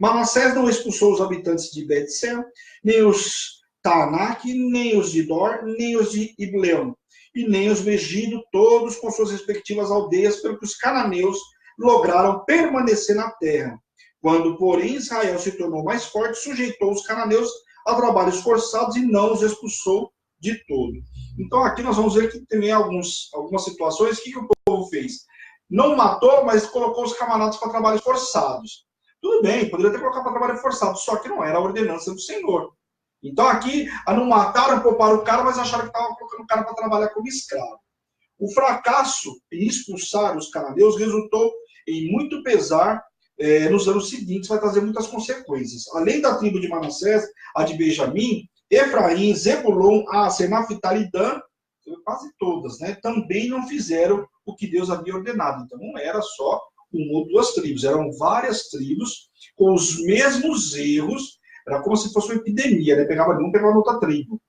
Manassés não expulsou os habitantes de Bet-Sean, nem os Taanak, nem os de Dor, nem os de Ibleão, e nem os Megido, todos com suas respectivas aldeias, pelo que os cananeus lograram permanecer na terra. Quando, porém, Israel se tornou mais forte, sujeitou os cananeus a trabalhos forçados e não os expulsou de todo. Então, aqui nós vamos ver que tem algumas situações. O que o povo fez? Não matou, mas colocou os camaradas para trabalhos forçados. Tudo bem, poderia ter colocado para trabalho forçado, só que não era a ordenança do Senhor. Então, aqui, não mataram, pouparam o cara, mas acharam que estavam colocando o cara para trabalhar como escravo. O fracasso em expulsar os cananeus resultou em muito pesar nos anos seguintes, vai trazer muitas consequências. Além da tribo de Manassés, a de Benjamim, Efraim, Zebulon, Aser, Naftali e Dan, quase todas, né, também não fizeram o que Deus havia ordenado. Então, não era só uma ou duas tribos, eram várias tribos com os mesmos erros. Era como se fosse uma epidemia, né? Pegava de um, pegava outra tribo.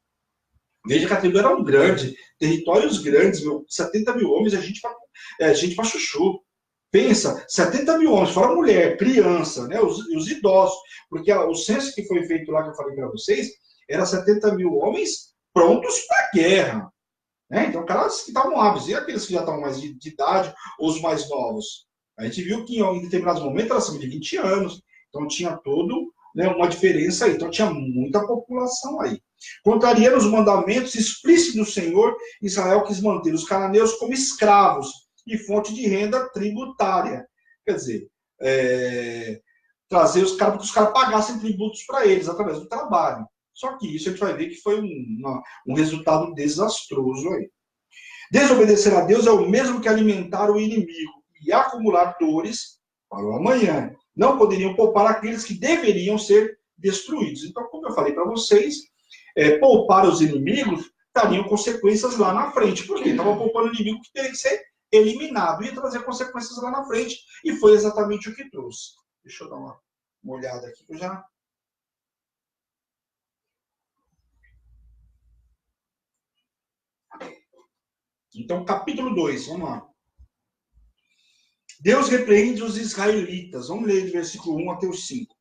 Veja que a tribo era grande, territórios grandes, 70 mil homens, gente para chuchu. Pensa, 70 mil homens, fora mulher, criança, né? Os idosos. Porque o censo que foi feito lá, que eu falei para vocês, era 70 mil homens prontos para a guerra. Né? Então, caras que estavam hábeis, e aqueles que já estavam mais de idade, ou os mais novos. A gente viu que em determinados momentos era acima de 20 anos, então tinha todo, né, uma diferença aí, então tinha muita população aí. Contrariando os mandamentos explícitos do Senhor, Israel quis manter os cananeus como escravos e fonte de renda tributária. Quer dizer, trazer os caras para que os caras pagassem tributos para eles através do trabalho. Só que isso a gente vai ver que foi um resultado desastroso aí. Desobedecer a Deus é o mesmo que alimentar o inimigo e acumular dores para o amanhã. Não poderiam poupar aqueles que deveriam ser destruídos. Então, como eu falei para vocês, poupar os inimigos trariam consequências lá na frente. Porque estavam poupando o inimigo que teria que ser eliminado. Ia trazer consequências lá na frente. E foi exatamente o que trouxe. Deixa eu dar uma olhada aqui que eu já... Então, capítulo 2, vamos lá. Deus repreende os israelitas. Vamos ler do versículo 1 até o 5.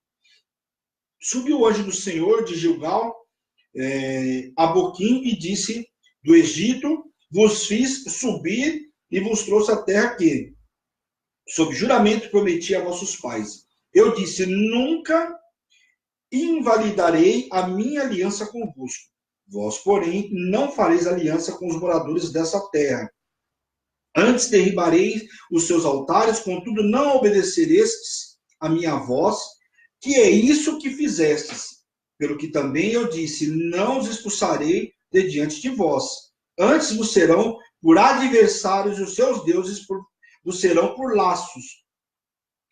Subiu o anjo do Senhor de Gilgal a Boquim e disse: do Egito vos fiz subir e vos trouxe a terra que, sob juramento, prometi a vossos pais. Eu disse: nunca invalidarei a minha aliança convosco. Vós, porém, não fareis aliança com os moradores dessa terra. Antes derribareis os seus altares, contudo não obedecerestes a minha voz, que é isso que fizestes. Pelo que também eu disse: não os expulsarei de diante de vós. Antes vos serão por adversários, e os seus deuses vos serão por laços.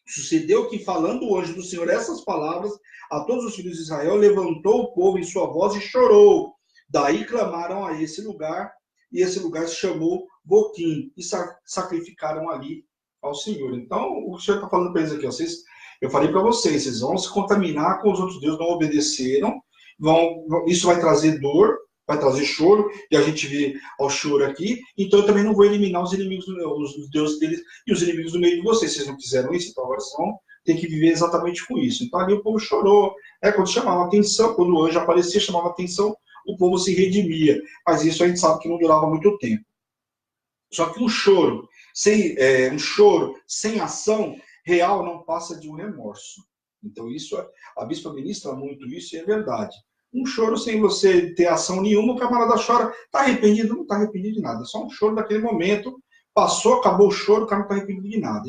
Sucedeu que, falando o anjo do Senhor essas palavras a todos os filhos de Israel, levantou o povo em sua voz e chorou. Daí clamaram a esse lugar, e esse lugar se chamou Boquim, e sacrificaram ali ao Senhor. Então, o Senhor está falando para eles aqui, eu falei para vocês vão se contaminar com os outros deuses, não obedeceram, isso vai trazer dor, vai trazer choro, e a gente vê o choro aqui, então eu também não vou eliminar os inimigos, os deuses deles e os inimigos do meio de vocês. Vocês não fizeram isso, então agora vocês vão ter que viver exatamente com isso. Então ali o povo chorou, quando chamava atenção, quando o anjo aparecia, chamava atenção, o povo se redimia, mas isso a gente sabe que não durava muito tempo. Só que um choro sem ação real não passa de um remorso. Então isso, a bispa ministra muito isso, e é verdade. Um choro sem você ter ação nenhuma, o camarada chora, está arrependido? Não está arrependido de nada, é só um choro daquele momento, passou, acabou o choro, o cara não está arrependido de nada.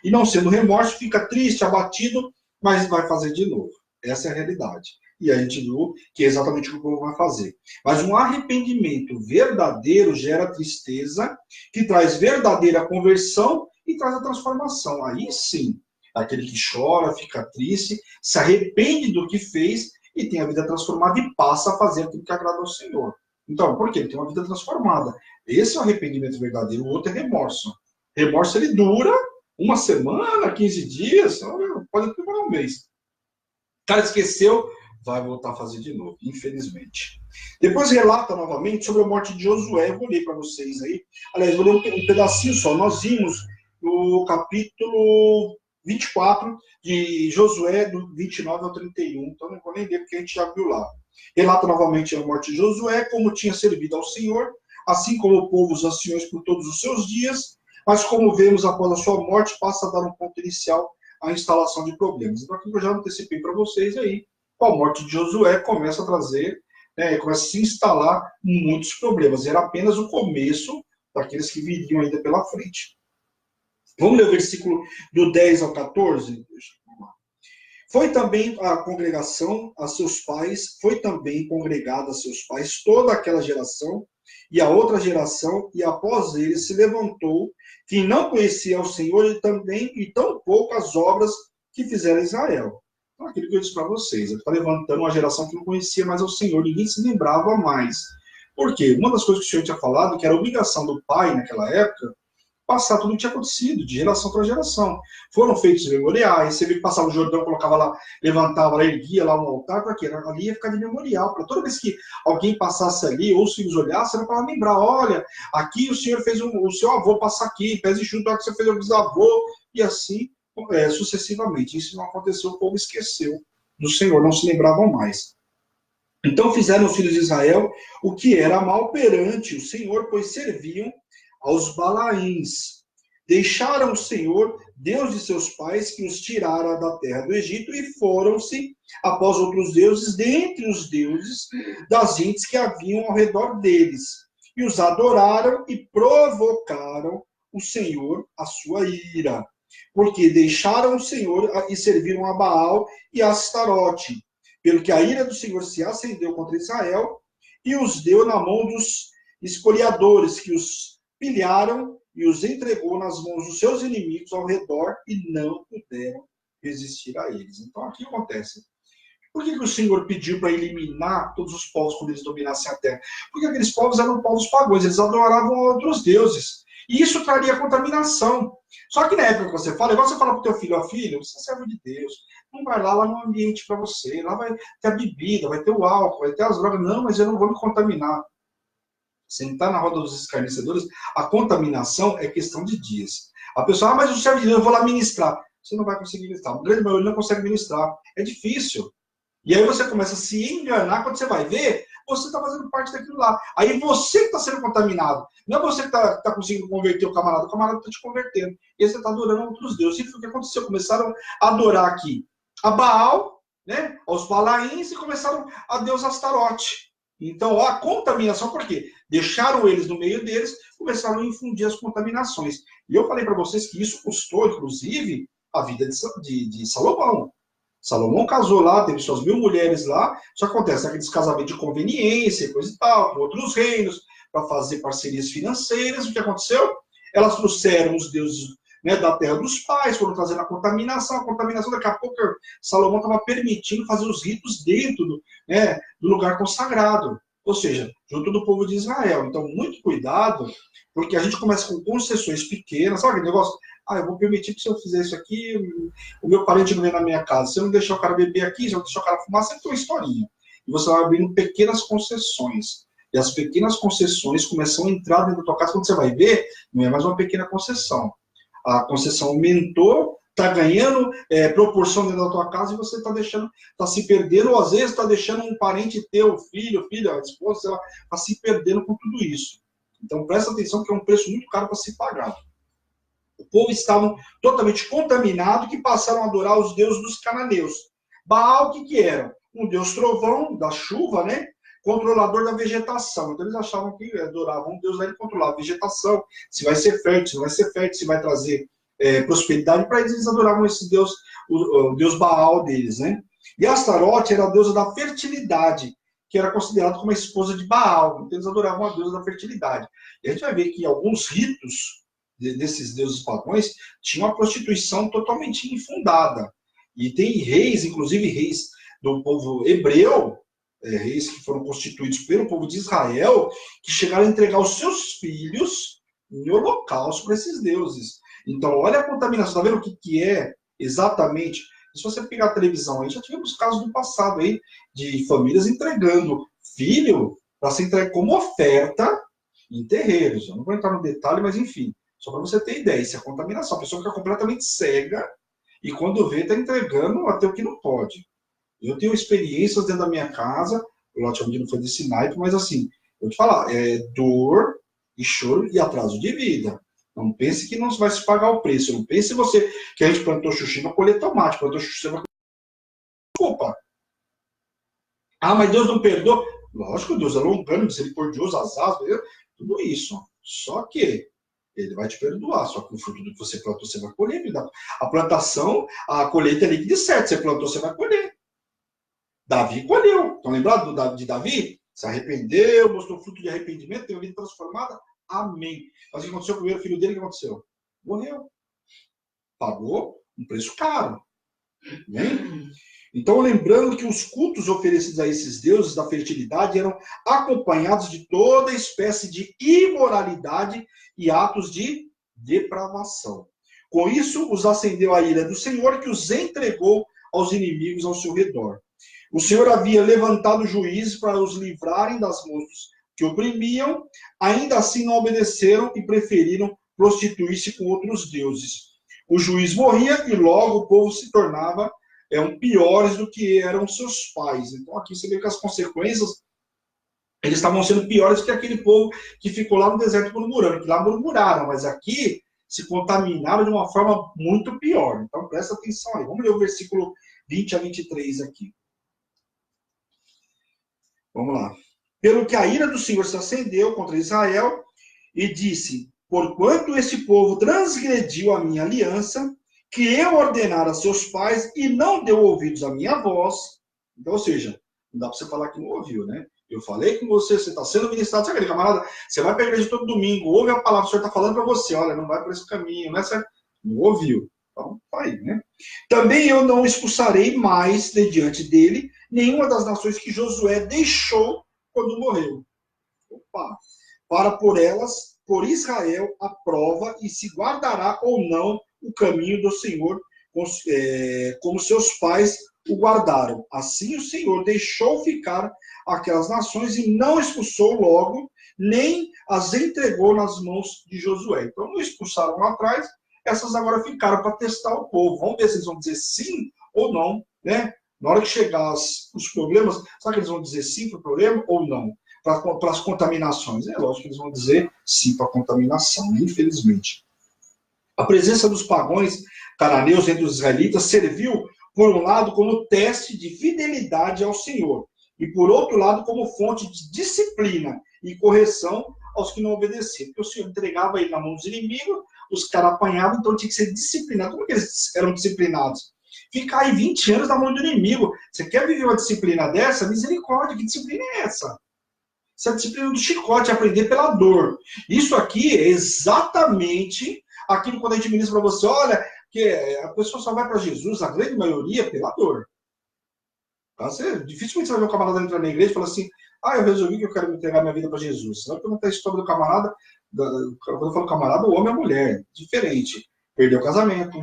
E não sendo remorso, fica triste, abatido, mas vai fazer de novo. Essa é a realidade. E a gente viu que é exatamente o que o povo vai fazer. Mas um arrependimento verdadeiro gera tristeza, que traz verdadeira conversão e traz a transformação. Aí sim, aquele que chora, fica triste, se arrepende do que fez e tem a vida transformada e passa a fazer aquilo que agrada ao Senhor. Então, por quê? Ele tem uma vida transformada. Esse é o arrependimento verdadeiro, o outro é remorso. Remorso, ele dura uma semana, 15 dias, pode demorar um mês. O cara esqueceu, vai voltar a fazer de novo, infelizmente. Depois relata novamente sobre a morte de Josué. Eu vou ler para vocês aí. Aliás, vou ler um pedacinho só. Nós vimos no capítulo 24 de Josué, do 29 ao 31. Então não vou nem ler, porque a gente já viu lá. Relata novamente a morte de Josué, como tinha servido ao Senhor, assim como o povo os anciões por todos os seus dias. mas como vemos após a sua morte, passa a dar um ponto inicial à instalação de problemas. Então, aqui eu já antecipei para vocês aí, com a morte de Josué, começa a trazer, começa a se instalar muitos problemas. Era apenas o começo daqueles que viriam ainda pela frente. Vamos ler o versículo do 10 ao 14? Foi também a congregação a seus pais, foi também congregada a seus pais toda aquela geração, e a outra geração, e após ele se levantou, quem não conhecia o Senhor, e também, e tão pouco as obras que fizeram Israel. Então, aquilo que eu disse para vocês, ele está levantando uma geração que não conhecia mais o Senhor, ninguém se lembrava mais. Por quê? Uma das coisas que o Senhor tinha falado, que era a obrigação do pai naquela época, passar tudo o que tinha acontecido, de geração para geração. Foram feitos memoriais, você viu que passava o Jordão, colocava lá, levantava lá, erguia lá um altar, para quê? Ali ia ficar de memorial, para toda vez que alguém passasse ali, ou os filhos olhassem, era para lembrar, olha, aqui o Senhor fez o seu avô passar aqui, pés e chute, que você fez o bisavô, e assim sucessivamente. Isso não aconteceu, o povo esqueceu do Senhor, não se lembravam mais. Então fizeram os filhos de Israel o que era mal perante o Senhor, pois serviam aos Balaíns. Deixaram o Senhor, Deus de seus pais, que os tirara da terra do Egito, e foram-se após outros deuses, dentre os deuses das gentes que haviam ao redor deles. E os adoraram e provocaram o Senhor a sua ira. Porque deixaram o Senhor e serviram a Baal e a Astarote. Pelo que a ira do Senhor se acendeu contra Israel e os deu na mão dos espoliadores, que os pilharam e os entregou nas mãos dos seus inimigos ao redor e não puderam resistir a eles. Então, aqui acontece. Por que o Senhor pediu para eliminar todos os povos quando eles dominassem a terra? Porque aqueles povos eram povos pagãos, eles adoravam outros deuses. E isso traria contaminação. Só que na época que você fala, igual você fala para o teu filho, ó, filho, você é servo de Deus, não vai lá no ambiente para você, lá vai ter a bebida, vai ter o álcool, vai ter as drogas. Não, mas eu não vou me contaminar. Sentar na roda dos escarnecedores, a contaminação é questão de dias. A pessoa, mas o servo de Deus, eu vou lá ministrar. Você não vai conseguir ministrar. O grande maioria não consegue ministrar. É difícil. E aí você começa a se enganar, quando você vai ver, você está fazendo parte daquilo lá. Aí você que está sendo contaminado. Não é você que está conseguindo converter o camarada está te convertendo. E aí você está adorando outros deuses. E foi o que aconteceu. Começaram a adorar aqui a Baal, né, aos Balaíns, e começaram a Deus Astarote. Então, a contaminação, por quê? Deixaram eles no meio deles, começaram a infundir as contaminações. E eu falei para vocês que isso custou, inclusive, a vida de Salomão. Salomão casou lá, teve suas 1000 mulheres lá, só acontece aqueles casamentos de conveniência, coisa e tal, com outros reinos, para fazer parcerias financeiras. O que aconteceu? Elas trouxeram os deuses, né, da terra dos pais, foram trazendo a contaminação, daqui a pouco Salomão estava permitindo fazer os ritos dentro do lugar consagrado, ou seja, junto do povo de Israel. Então, muito cuidado, porque a gente começa com concessões pequenas, sabe aquele negócio? Eu vou permitir que se eu fizer isso aqui, o meu parente não vem na minha casa. Se eu não deixar o cara beber aqui, se eu não deixar o cara fumar, sempre tem uma historinha. E você vai abrindo pequenas concessões. E as pequenas concessões começam a entrar dentro da tua casa. Quando você vai ver, não é mais uma pequena concessão. A concessão aumentou, está ganhando proporção dentro da tua casa e você está se perdendo, ou às vezes está deixando um parente teu, filho, a esposa, sei lá, está se perdendo com tudo isso. Então presta atenção que é um preço muito caro para se pagar. O povo estava totalmente contaminado, que passaram a adorar os deuses dos cananeus. Baal, o que era? Um deus trovão, da chuva, né? Controlador da vegetação. Então eles achavam que adoravam um deus lá, ele controlava a vegetação, se vai ser fértil, se não vai ser fértil, se vai trazer prosperidade para eles. Eles adoravam esse deus, o deus Baal deles, né? E Astarote era a deusa da fertilidade, que era considerada como a esposa de Baal. Então eles adoravam a deusa da fertilidade. E a gente vai ver que alguns ritos desses deuses pagãos tinham uma prostituição totalmente infundada. E tem reis, inclusive reis do povo hebreu, reis que foram constituídos pelo povo de Israel, que chegaram a entregar os seus filhos em holocausto para esses deuses. Então, olha a contaminação, está vendo o que é exatamente? Se você pegar a televisão, aí já tivemos casos do passado aí, de famílias entregando filho para ser entregue como oferta em terreiros. Eu não vou entrar no detalhe, mas enfim, só para você ter ideia, isso é contaminação. A pessoa fica completamente cega e quando vê, está entregando até o que não pode. Eu tenho experiências dentro da minha casa, logicamente não foi desse naipe, mas assim, eu vou te falar, é dor e choro e atraso de vida. Não pense que não vai se pagar o preço. Não pense você que a gente plantou chuchu para colher tomate, plantou chuchu para colher... Desculpa. Ah, mas Deus não perdoa. Lógico, Deus é longânimo, misericordioso, azaz, tudo isso. Só que ele vai te perdoar. Só que o fruto do que você plantou, você vai colher. A plantação, a colheita é líquida e certo. Você plantou, você vai colher. Davi colheu. Estão lembrados de Davi? Se arrependeu, mostrou fruto de arrependimento, teve a vida transformada. Amém. Mas o que aconteceu com o primeiro filho dele? O que aconteceu? Morreu. Pagou um preço caro. Bem? Então, lembrando que os cultos oferecidos a esses deuses da fertilidade eram acompanhados de toda espécie de imoralidade e atos de depravação. Com isso, os acendeu a ira do Senhor, que os entregou aos inimigos ao seu redor. O Senhor havia levantado juízes para os livrarem das mãos que oprimiam, ainda assim não obedeceram e preferiram prostituir-se com outros deuses. O juiz morria e logo o povo se tornava piores do que eram seus pais. Então aqui você vê que as consequências, eles estavam sendo piores que aquele povo que ficou lá no deserto murmurando, que lá murmuraram, mas aqui se contaminaram de uma forma muito pior. Então presta atenção aí. Vamos ler o versículo 20 a 23 aqui. Vamos lá. Pelo que a ira do Senhor se acendeu contra Israel e disse: porquanto esse povo transgrediu a minha aliança, que eu ordenara a seus pais e não deu ouvidos à minha voz. Então, ou seja, não dá para você falar que não ouviu, né? Eu falei com você, você está sendo ministrado. Sabe aquele camarada? Você vai para a igreja todo domingo, ouve a palavra, o Senhor está falando para você, olha, não vai por esse caminho, não é certo? Não ouviu. Então, tá aí, né? Também eu não expulsarei mais de diante dele nenhuma das nações que Josué deixou quando morreu. Opa! Para por Israel a prova e se guardará ou não o caminho do Senhor, como seus pais o guardaram. Assim o Senhor deixou ficar aquelas nações e não expulsou logo, nem as entregou nas mãos de Josué. Então não expulsaram lá atrás, essas agora ficaram para testar o povo. Vamos ver se eles vão dizer sim ou não, né? Na hora que chegar os problemas, sabe que eles vão dizer sim para o problema ou não? Para as contaminações. É lógico que eles vão dizer sim para a contaminação, infelizmente. A presença dos pagãos cananeus entre os israelitas serviu, por um lado, como teste de fidelidade ao Senhor, e por outro lado, como fonte de disciplina e correção aos que não obedeciam. Porque o Senhor entregava ele na mão dos inimigos, os caras apanhavam, então tinha que ser disciplinado. Como que eles eram disciplinados? Ficar aí 20 anos na mão do inimigo. Você quer viver uma disciplina dessa? Misericórdia, que disciplina é essa? Essa é a disciplina do chicote, aprender pela dor. Isso aqui é exatamente aquilo quando a gente ministra para você, olha, que a pessoa só vai para Jesus, a grande maioria, pela dor. Dificilmente você vai ver um camarada entrar na igreja e falar assim, eu resolvi que eu quero entregar minha vida para Jesus. Senão perguntar a história do camarada, quando eu falo camarada, o homem e a mulher, diferente. Perdeu o casamento,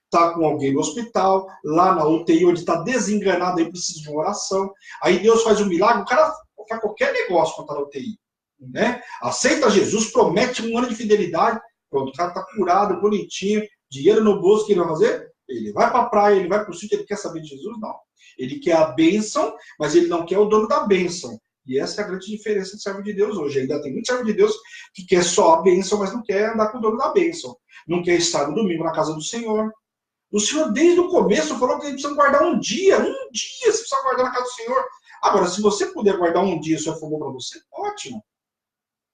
está com alguém no hospital, lá na UTI, onde está desenganado, aí precisa de uma oração. Aí Deus faz um milagre, o cara faz qualquer negócio quando está na UTI. Né? Aceita Jesus, promete um ano de fidelidade, pronto, o cara está curado, bonitinho, dinheiro no bolso, o que ele vai fazer? Ele vai para a praia, ele vai para o sítio, ele quer saber de Jesus? Não. Ele quer a bênção, mas ele não quer o dono da bênção. E essa é a grande diferença de servo de Deus hoje. Ainda tem muito servo de Deus que quer só a bênção, mas não quer andar com o dono da bênção. Não quer estar no domingo na casa do Senhor. O Senhor, desde o começo, falou que a gente precisa guardar um dia você precisa guardar na casa do Senhor. Agora, se você puder guardar um dia, se for bom para você, ótimo.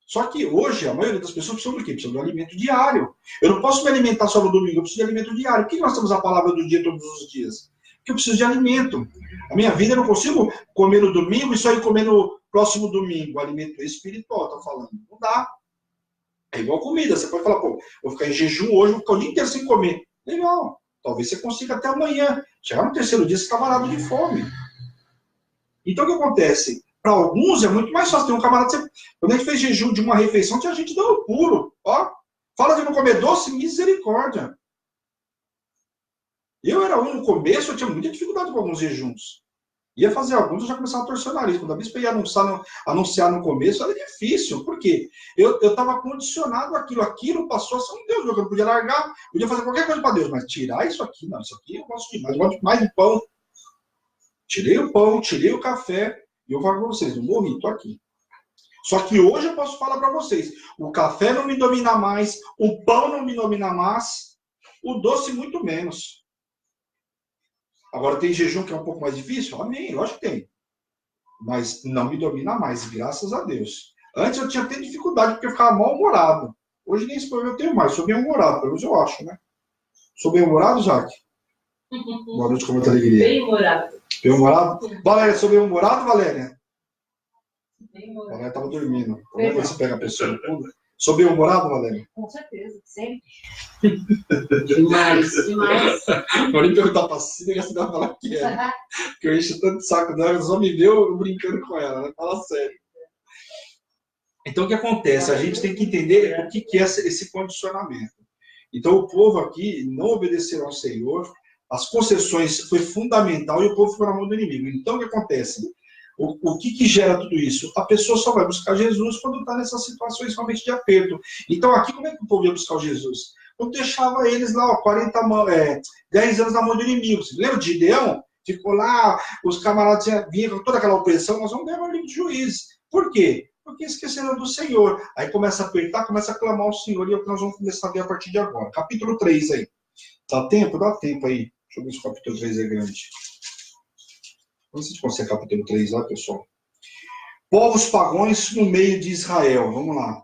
Só que hoje, a maioria das pessoas precisam do quê? Precisam do alimento diário. Eu não posso me alimentar só no domingo, eu preciso de alimento diário. Por que nós temos a palavra do dia todos os dias? Porque eu preciso de alimento. A minha vida, eu não consigo comer no domingo e só ir comer no próximo domingo. Alimento espiritual, estou falando. Não dá. É igual comida. Você pode falar, vou ficar em jejum hoje, vou ficar o dia inteiro sem comer. Legal. Talvez você consiga até amanhã. Chegar no terceiro dia, você está varado de fome. Então, o que acontece? Para alguns, é muito mais fácil. Tem um camarada, quando a gente fez jejum de uma refeição, tinha gente dando pulo. Ó, fala de não comer doce, misericórdia. Eu era um no começo, eu tinha muita dificuldade com alguns jejuns. Ia fazer alguns, eu já começava a torcer o nariz. Quando a bispa ia anunciar no começo, era difícil. Por quê? Eu estava condicionado àquilo. Aquilo passou a ser um Deus. Eu não podia largar, podia fazer qualquer coisa para Deus. Mas tirar isso aqui, não. Isso aqui eu gosto demais. Eu gosto mais de pão. Tirei o pão, tirei o café. E eu falo para vocês, não morri, estou aqui. Só que hoje eu posso falar para vocês, o café não me domina mais, o pão não me domina mais, o doce muito menos. Agora tem jejum que é um pouco mais difícil? Amém, lógico que tem. Mas não me domina mais, graças a Deus. Antes eu tinha até dificuldade, porque eu ficava mal-humorado. Hoje nem esse problema eu tenho mais, sou bem-humorado, pelo menos eu acho, né? Sou bem-humorado, Jaque? Boa noite, com muita alegria. Bem-humorado. Bem-humorado? Valéria, sou bem-humorado, Valéria? Bem-humorado. Valéria estava dormindo. Como você pega a pessoa no pulo? Sou bem-humorado, Valéria? Com certeza, sempre. Demais, demais. Vou nem perguntar pra Cida, que a Cida vai falar que é. Porque eu encho tanto de saco dela, só me vê eu brincando com ela, né? Fala sério. Então, o que acontece? A gente tem que entender o que é esse condicionamento. Então, o povo aqui não obedeceu ao Senhor, as concessões foi fundamental e o povo ficou na mão do inimigo. Então, o que acontece? O que gera tudo isso? A pessoa só vai buscar Jesus quando está nessas situações realmente de aperto. Então, aqui, como é que o povo ia buscar Jesus? Quando deixava eles lá, 10 anos na mão do inimigo. Você lembra de Gideão? Ficou lá, os camaradas vinham com toda aquela opressão, nós vamos levar o livro de Juízes. Por quê? Porque esqueceram do Senhor. Aí começa a apertar, começa a clamar ao Senhor, e é o que nós vamos começar a ver a partir de agora. Capítulo 3 aí. Dá tempo? Dá tempo aí. Deixa eu ver se o capítulo 3 é grande. Vamos ver se a gente consegue capítulo 3 lá, pessoal. Povos pagãos no meio de Israel. Vamos lá.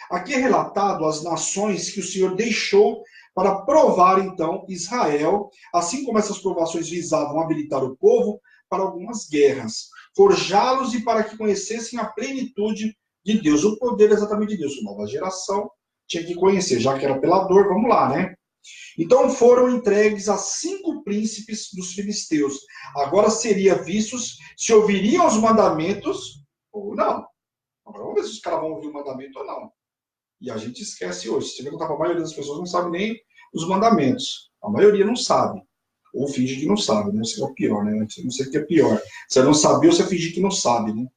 Aqui é relatado as nações que o Senhor deixou para provar, então, Israel, assim como essas provações visavam habilitar o povo para algumas guerras, forjá-los e para que conhecessem a plenitude de Deus, o poder exatamente de Deus. A nova geração tinha que conhecer, já que era pela dor, vamos lá, né? Então foram entregues a 5 príncipes dos filisteus. Agora seria vistos se ouviriam os mandamentos ou não. Agora vamos ver se os caras vão ouvir o mandamento ou não. E a gente esquece hoje. Se você perguntar para a maioria das pessoas, não sabe nem os mandamentos. A maioria não sabe. Ou finge que não sabe, né? Isso é o pior, né? Não sei o que é pior. Você não sabia ou você fingir que não sabe, né?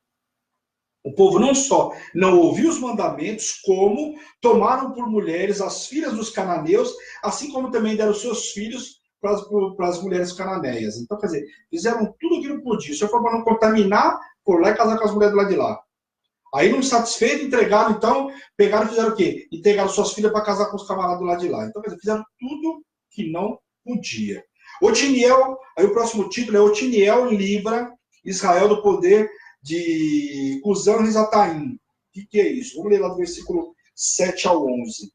O povo não só não ouviu os mandamentos, como tomaram por mulheres as filhas dos cananeus, assim como também deram seus filhos para as mulheres cananeias. Então, quer dizer, fizeram tudo o que não podia. Só foi para não contaminar, por lá e casar com as mulheres do lado de lá. Aí, não satisfeito, entregaram, então, pegaram e fizeram o quê? Entregaram suas filhas para casar com os camaradas do lado de lá. Então, quer dizer, fizeram tudo que não podia. Otiniel, aí o próximo título é Otiniel livra Israel do poder de Cusã-Risataim. O que é isso? Vamos ler lá do versículo 7 ao 11.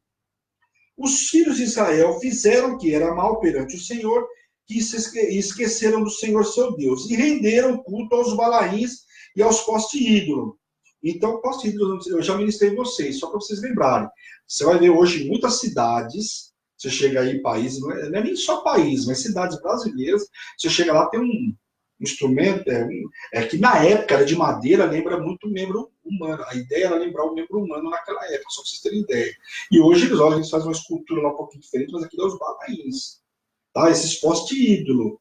Os filhos de Israel fizeram o que era mal perante o Senhor, que se esqueceram do Senhor seu Deus, e renderam culto aos balaíns e aos postes ídolos. Então, poste ídolos, eu já ministrei vocês, só para vocês lembrarem. Você vai ver hoje em muitas cidades, você chega aí em países, não é nem só país, mas cidades brasileiras, você chega lá, tem um instrumento, que na época era de madeira, lembra muito o membro humano. A ideia era lembrar o membro humano naquela época, só para vocês terem ideia. E hoje eles olham, eles fazem uma escultura lá um pouquinho diferente, mas aqui dá os balaíns. Tá? Esses postes ídolo.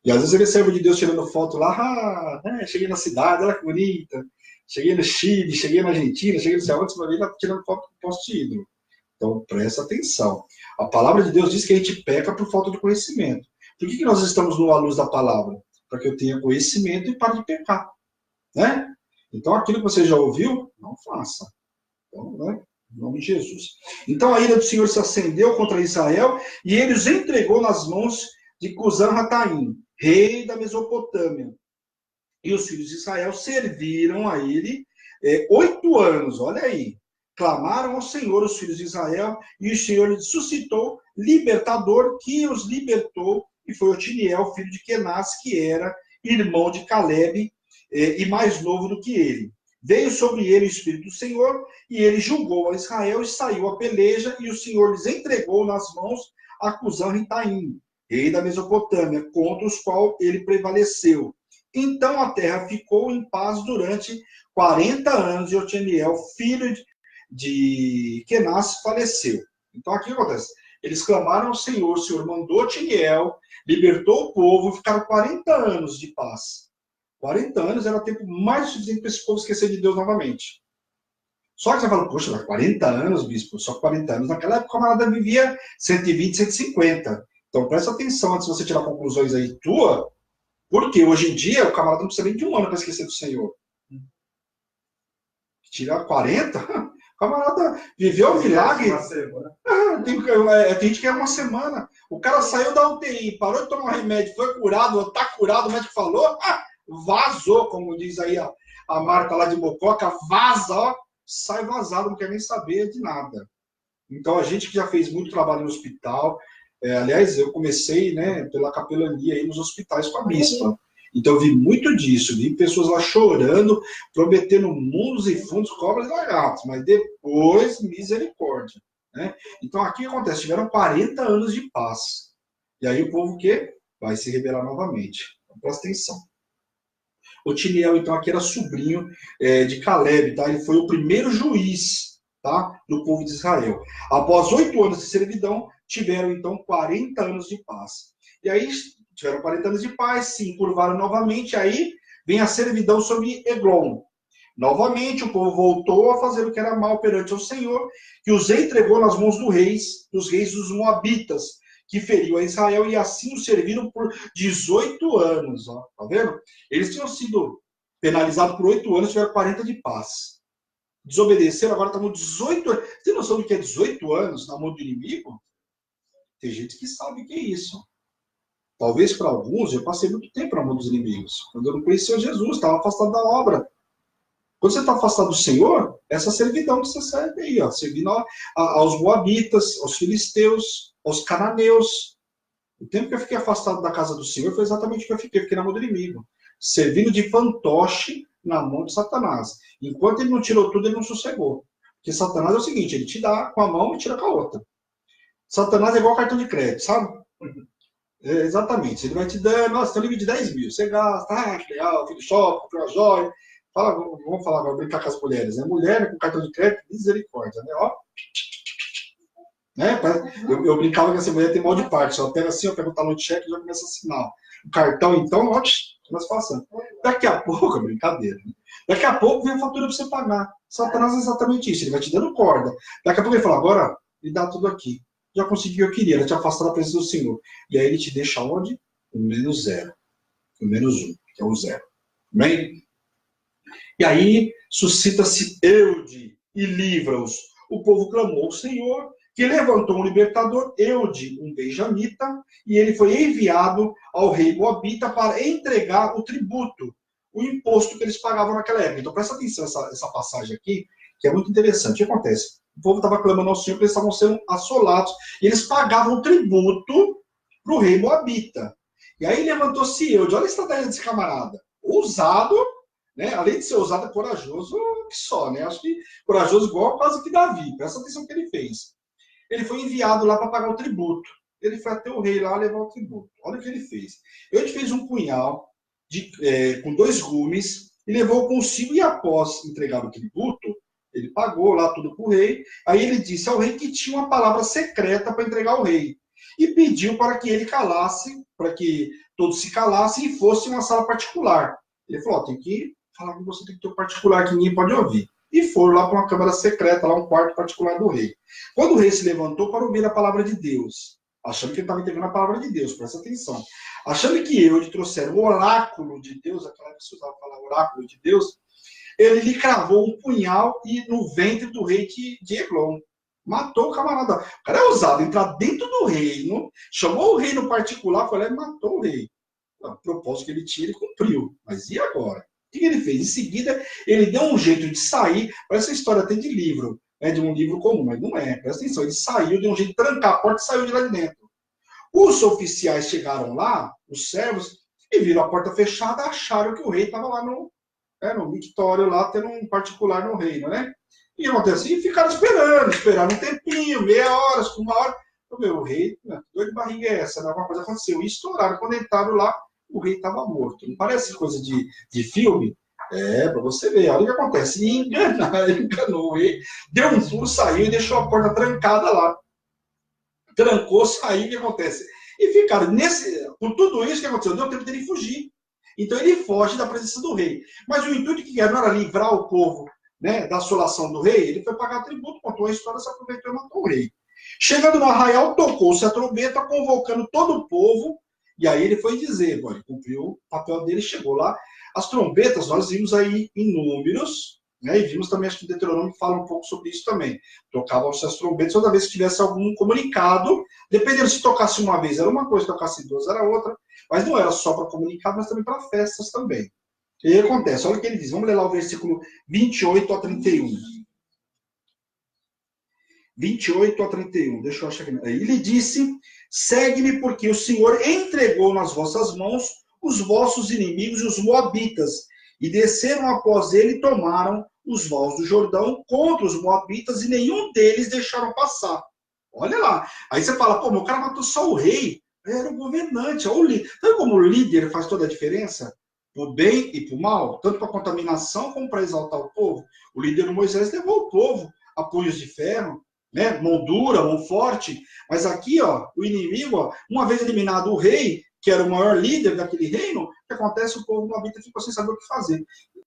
E às vezes ele serve de Deus tirando foto lá, cheguei na cidade, olha que bonita. Cheguei no Chile, cheguei na Argentina, cheguei no céu, você vai ver lá tirando foto do poste ídolo. Então presta atenção. A palavra de Deus diz que a gente peca por falta de conhecimento. Por que nós estamos à luz da palavra? Para que eu tenha conhecimento e pare de pecar. Né? Então, aquilo que você já ouviu, não faça. Então, né? Em nome de Jesus. Então, a ira do Senhor se acendeu contra Israel e ele os entregou nas mãos de Cusã-Rataim, rei da Mesopotâmia. E os filhos de Israel serviram a ele 8 anos. Olha aí. Clamaram ao Senhor os filhos de Israel e o Senhor lhes suscitou libertador que os libertou. E foi Otiniel, filho de Kenaz, que era irmão de Caleb e mais novo do que ele. Veio sobre ele o Espírito do Senhor, e ele julgou a Israel e saiu a peleja, e o Senhor lhes entregou nas mãos a Cusã-Ritaim, rei da Mesopotâmia, contra os quais ele prevaleceu. Então a terra ficou em paz durante 40 anos, e Otiniel, filho de Kenaz, faleceu. Então aqui o que acontece? Eles clamaram ao Senhor, o Senhor mandou Otiniel, libertou o povo, ficaram 40 anos de paz. 40 anos era o tempo mais suficiente para esse povo esquecer de Deus novamente. Só que você fala, poxa, 40 anos, bispo, só 40 anos. Naquela época o camarada vivia 120, 150. Então presta atenção antes de você tirar conclusões aí tua, porque hoje em dia o camarada não precisa nem de um ano para esquecer do Senhor. Tirar 40? O camarada viveu um milagre. Tem gente que quer uma semana. O cara saiu da UTI, parou de tomar remédio, foi curado, tá curado, o médico falou, vazou, como diz aí a Marta lá de Mococa, vaza, ó, sai vazado, não quer nem saber de nada. Então, a gente que já fez muito trabalho no hospital, aliás, eu comecei, né, pela capelania aí nos hospitais com a bispa. Então, eu vi muito disso, vi pessoas lá chorando, prometendo mundos e fundos, cobras e lagartos, mas depois, misericórdia. Né? Então, aqui o que acontece? Tiveram 40 anos de paz. E aí o povo o quê? Vai se rebelar novamente. Então, presta atenção. Otiniel, então, aqui era sobrinho de Caleb, tá? Ele foi o primeiro juiz, tá? Do povo de Israel. Após 8 anos de servidão, tiveram, então, 40 anos de paz. E aí, tiveram 40 anos de paz, se encurvaram novamente, aí vem a servidão sobre Eglon. Novamente, o povo voltou a fazer o que era mal perante o Senhor, que os entregou nas mãos dos reis dos Moabitas, que feriu a Israel, e assim o serviram por 18 anos. Ó, tá vendo? Eles tinham sido penalizados por 8 anos, tiveram 40 de paz. Desobedeceram, agora estamos 18 anos. Tem noção do que é 18 anos na mão do inimigo? Tem gente que sabe o que é isso. Talvez para alguns, eu passei muito tempo na mão dos inimigos. Quando eu não conhecia Jesus, estava afastado da obra. Quando você está afastado do Senhor, essa servidão que você serve aí, ó, servindo aos Moabitas, aos filisteus, aos cananeus. O tempo que eu fiquei afastado da casa do Senhor foi exatamente o que eu fiquei na mão do inimigo. Servindo de fantoche na mão de Satanás. Enquanto ele não tirou tudo, ele não sossegou. Porque Satanás é o seguinte, ele te dá com a mão e tira com a outra. Satanás é igual cartão de crédito, sabe? Exatamente. Ele vai te dando, nossa, tem um limite de 10 mil. Você gasta, que legal, fui no shopping, comprei uma joia. Vamos falar agora, brincar com as mulheres. Né? Mulher com cartão de crédito, misericórdia. Né? Ó. Né? Eu brincava que essa mulher tem mal de parte. Só pega assim, eu pego o talão de cheque e já começa a assinar. O cartão, então, ó, começa passando. Daqui a pouco, brincadeira. Né? Daqui a pouco vem a fatura para você pagar. Satanás é exatamente isso. Ele vai te dando corda. Daqui a pouco ele fala, agora me dá tudo aqui. Já conseguiu o que eu queria, ela te afasta da presença do Senhor. E aí ele te deixa onde? O menos 0. O menos 1, que é o 0. Bem? E aí suscita-se Eude e livra-os. O povo clamou ao Senhor, que levantou um libertador, Eude, um benjamita, e ele foi enviado ao rei Moabita para entregar o tributo, o imposto que eles pagavam naquela época. Então presta atenção essa passagem aqui, que é muito interessante. O que acontece? O povo estava clamando ao Senhor, porque eles estavam sendo assolados. E eles pagavam tributo para o rei Moabita. E aí levantou-se Eude. Olha a estratégia desse camarada. Ousado, né? Além de ser ousado, é corajoso que só. Né? Acho que corajoso igual quase que Davi. Presta atenção no que ele fez. Ele foi enviado lá para pagar o tributo. Ele foi até o rei lá levar o tributo. Olha o que ele fez. Eude fez um punhal com 2 gumes e levou consigo, e após entregar o tributo, ele pagou lá tudo para o rei. Aí ele disse ao rei que tinha uma palavra secreta para entregar ao rei. E pediu para que ele calasse, para que todos se calassem e fosse uma sala particular. Ele falou, tem que falar com você, tem que ter um particular que ninguém pode ouvir. E foram lá para uma câmara secreta, lá um quarto particular do rei. Quando o rei se levantou para ouvir a palavra de Deus, achando que ele estava entendendo a palavra de Deus, presta atenção. Achando que Eude trouxeram o oráculo de Deus, aquela que se usava falar oráculo de Deus, ele lhe cravou um punhal no ventre do rei de Eglon. Matou o camarada. O cara é ousado, entrar dentro do reino, chamou o rei no particular, foi lá e matou o rei. O propósito que ele tinha, ele cumpriu. Mas e agora? O que ele fez? Em seguida, ele deu um jeito de sair. Parece uma história até de livro, né, de um livro comum, mas não é. Presta atenção, ele saiu, deu um jeito de trancar a porta e saiu de lá de dentro. Os oficiais chegaram lá, os servos, e viram a porta fechada, acharam que o rei estava lá no mictório, lá tendo um particular no reino, né? E acontece, e ficaram esperando um tempinho, meia hora, 1 hora. O rei, dor de barriga é essa, né? Alguma coisa aconteceu. E estouraram, quando entraram lá, o rei estava morto. Não parece coisa de filme? Para você ver. Olha o que acontece. E enganou o rei, deu um pulo, saiu e deixou a porta trancada lá. Trancou, saiu, o que acontece? E ficaram por tudo isso que aconteceu, deu tempo dele fugir. Então ele foge da presença do rei. Mas o intuito que era não era livrar o povo, né, da assolação do rei, ele foi pagar tributo, contou a história, se aproveitou e matou o rei. Chegando no arraial, tocou-se a trombeta, convocando todo o povo, e aí ele foi dizer, ele cumpriu o papel dele, chegou lá. As trombetas, nós vimos aí em Números, né? E vimos também, acho que Deuteronômio fala um pouco sobre isso também. Tocavam-se as trombetas toda vez que tivesse algum comunicado, dependendo se tocasse uma vez era uma coisa, se tocasse duas era outra, mas não era só para comunicado, mas também para festas também. E aí acontece, olha o que ele diz, vamos ler lá o versículo 28 a 31. 28 a 31, deixa eu achar aqui. Ele disse, segue-me porque o Senhor entregou nas vossas mãos os vossos inimigos e os moabitas, e desceram após ele e tomaram os vales do Jordão contra os moabitas, e nenhum deles deixaram passar. Olha lá. Aí você fala, pô, meu cara matou só o rei, era o governante, ou o líder. Sabe como o líder faz toda a diferença? Para o bem e para o mal, tanto para a contaminação como para exaltar o povo. O líder Moisés levou o povo a punhos de ferro, né? Mão dura, mão forte. Mas aqui, ó, o inimigo, ó, uma vez eliminado o rei, que era o maior líder daquele reino, o que acontece? O povo moabita ficou sem saber o que fazer.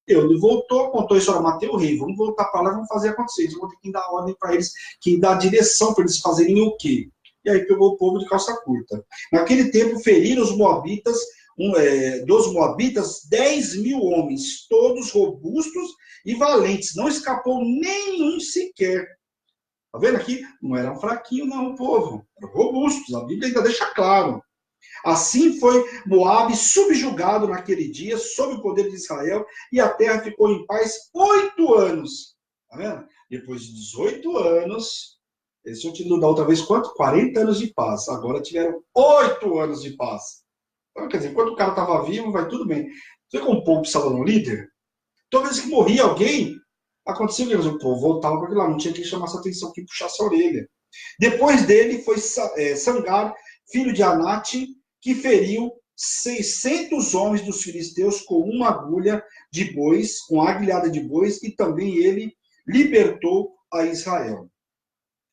Ele voltou, contou isso, olha, matei o rei, vamos voltar para lá, vamos fazer acontecer. Eles vão ter que dar ordem para eles, que dá direção para eles fazerem o quê? E aí pegou o povo de calça curta. Naquele tempo, feriram os moabitas, dos moabitas, 10.000 homens, todos robustos e valentes. Não escapou nenhum sequer. Tá vendo aqui? Não eram fraquinhos, não, o povo. Eram robustos. A Bíblia ainda deixa claro. Assim foi Moabe subjugado naquele dia, sob o poder de Israel, e a terra ficou em paz 8 anos. Tá vendo? Depois de 18 anos, eles tinham tido da outra vez quanto? 40 anos de paz. Agora tiveram 8 anos de paz. Então, quer dizer, enquanto o cara estava vivo, vai tudo bem. Você como o povo precisava de um líder? Toda vez que morria alguém, acontecia que o povo voltava para lá, não tinha que chamar essa atenção, que puxasse a orelha. Depois dele foi Sangar, filho de Anate, que feriu 600 homens dos filisteus com uma agulha de bois, com agulhada de bois, e também ele libertou a Israel.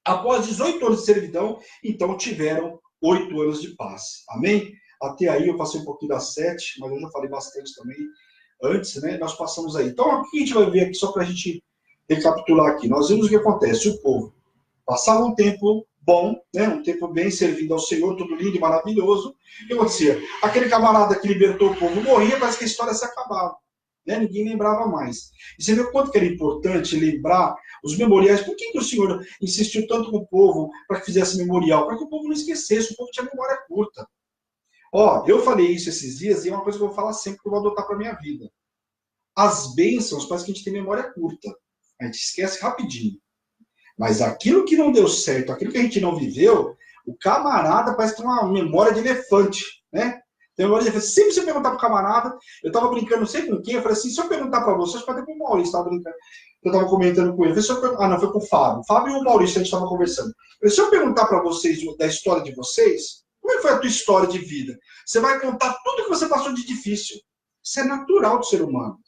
Após 18 anos de servidão, então tiveram 8 anos de paz. Amém? Até aí eu passei um pouquinho das 7, mas eu já falei bastante também antes, né? Nós passamos aí. Então, o que a gente vai ver aqui, só para a gente recapitular aqui? Nós vimos o que acontece. O povo passava um tempo bom, né? Um tempo bem servindo ao Senhor, tudo lindo e maravilhoso. O que acontecia? Aquele camarada que libertou o povo morria, parece que a história se acabava. Né? Ninguém lembrava mais. E você vê o quanto que era importante lembrar os memoriais. Por que o Senhor insistiu tanto com o povo para que fizesse memorial? Para que o povo não esquecesse, o povo tinha memória curta. Ó, eu falei isso esses dias e é uma coisa que eu vou falar sempre que eu vou adotar para minha vida. As bênçãos, parece que a gente tem memória curta. A gente esquece rapidinho. Mas aquilo que não deu certo, aquilo que a gente não viveu, o camarada parece que tem uma memória de elefante, né? Tem memória de elefante. Sempre se eu perguntar pro camarada, eu tava brincando, não sei com quem, eu falei assim, se eu perguntar para vocês, pode ter com o Maurício, tava brincando. Eu tava comentando com ele. Não, foi com o Fábio. O Fábio e o Maurício, a gente tava conversando. Eu falei, se eu perguntar para vocês da história de vocês, como é que foi a tua história de vida? Você vai contar tudo que você passou de difícil. Isso é natural do ser humano.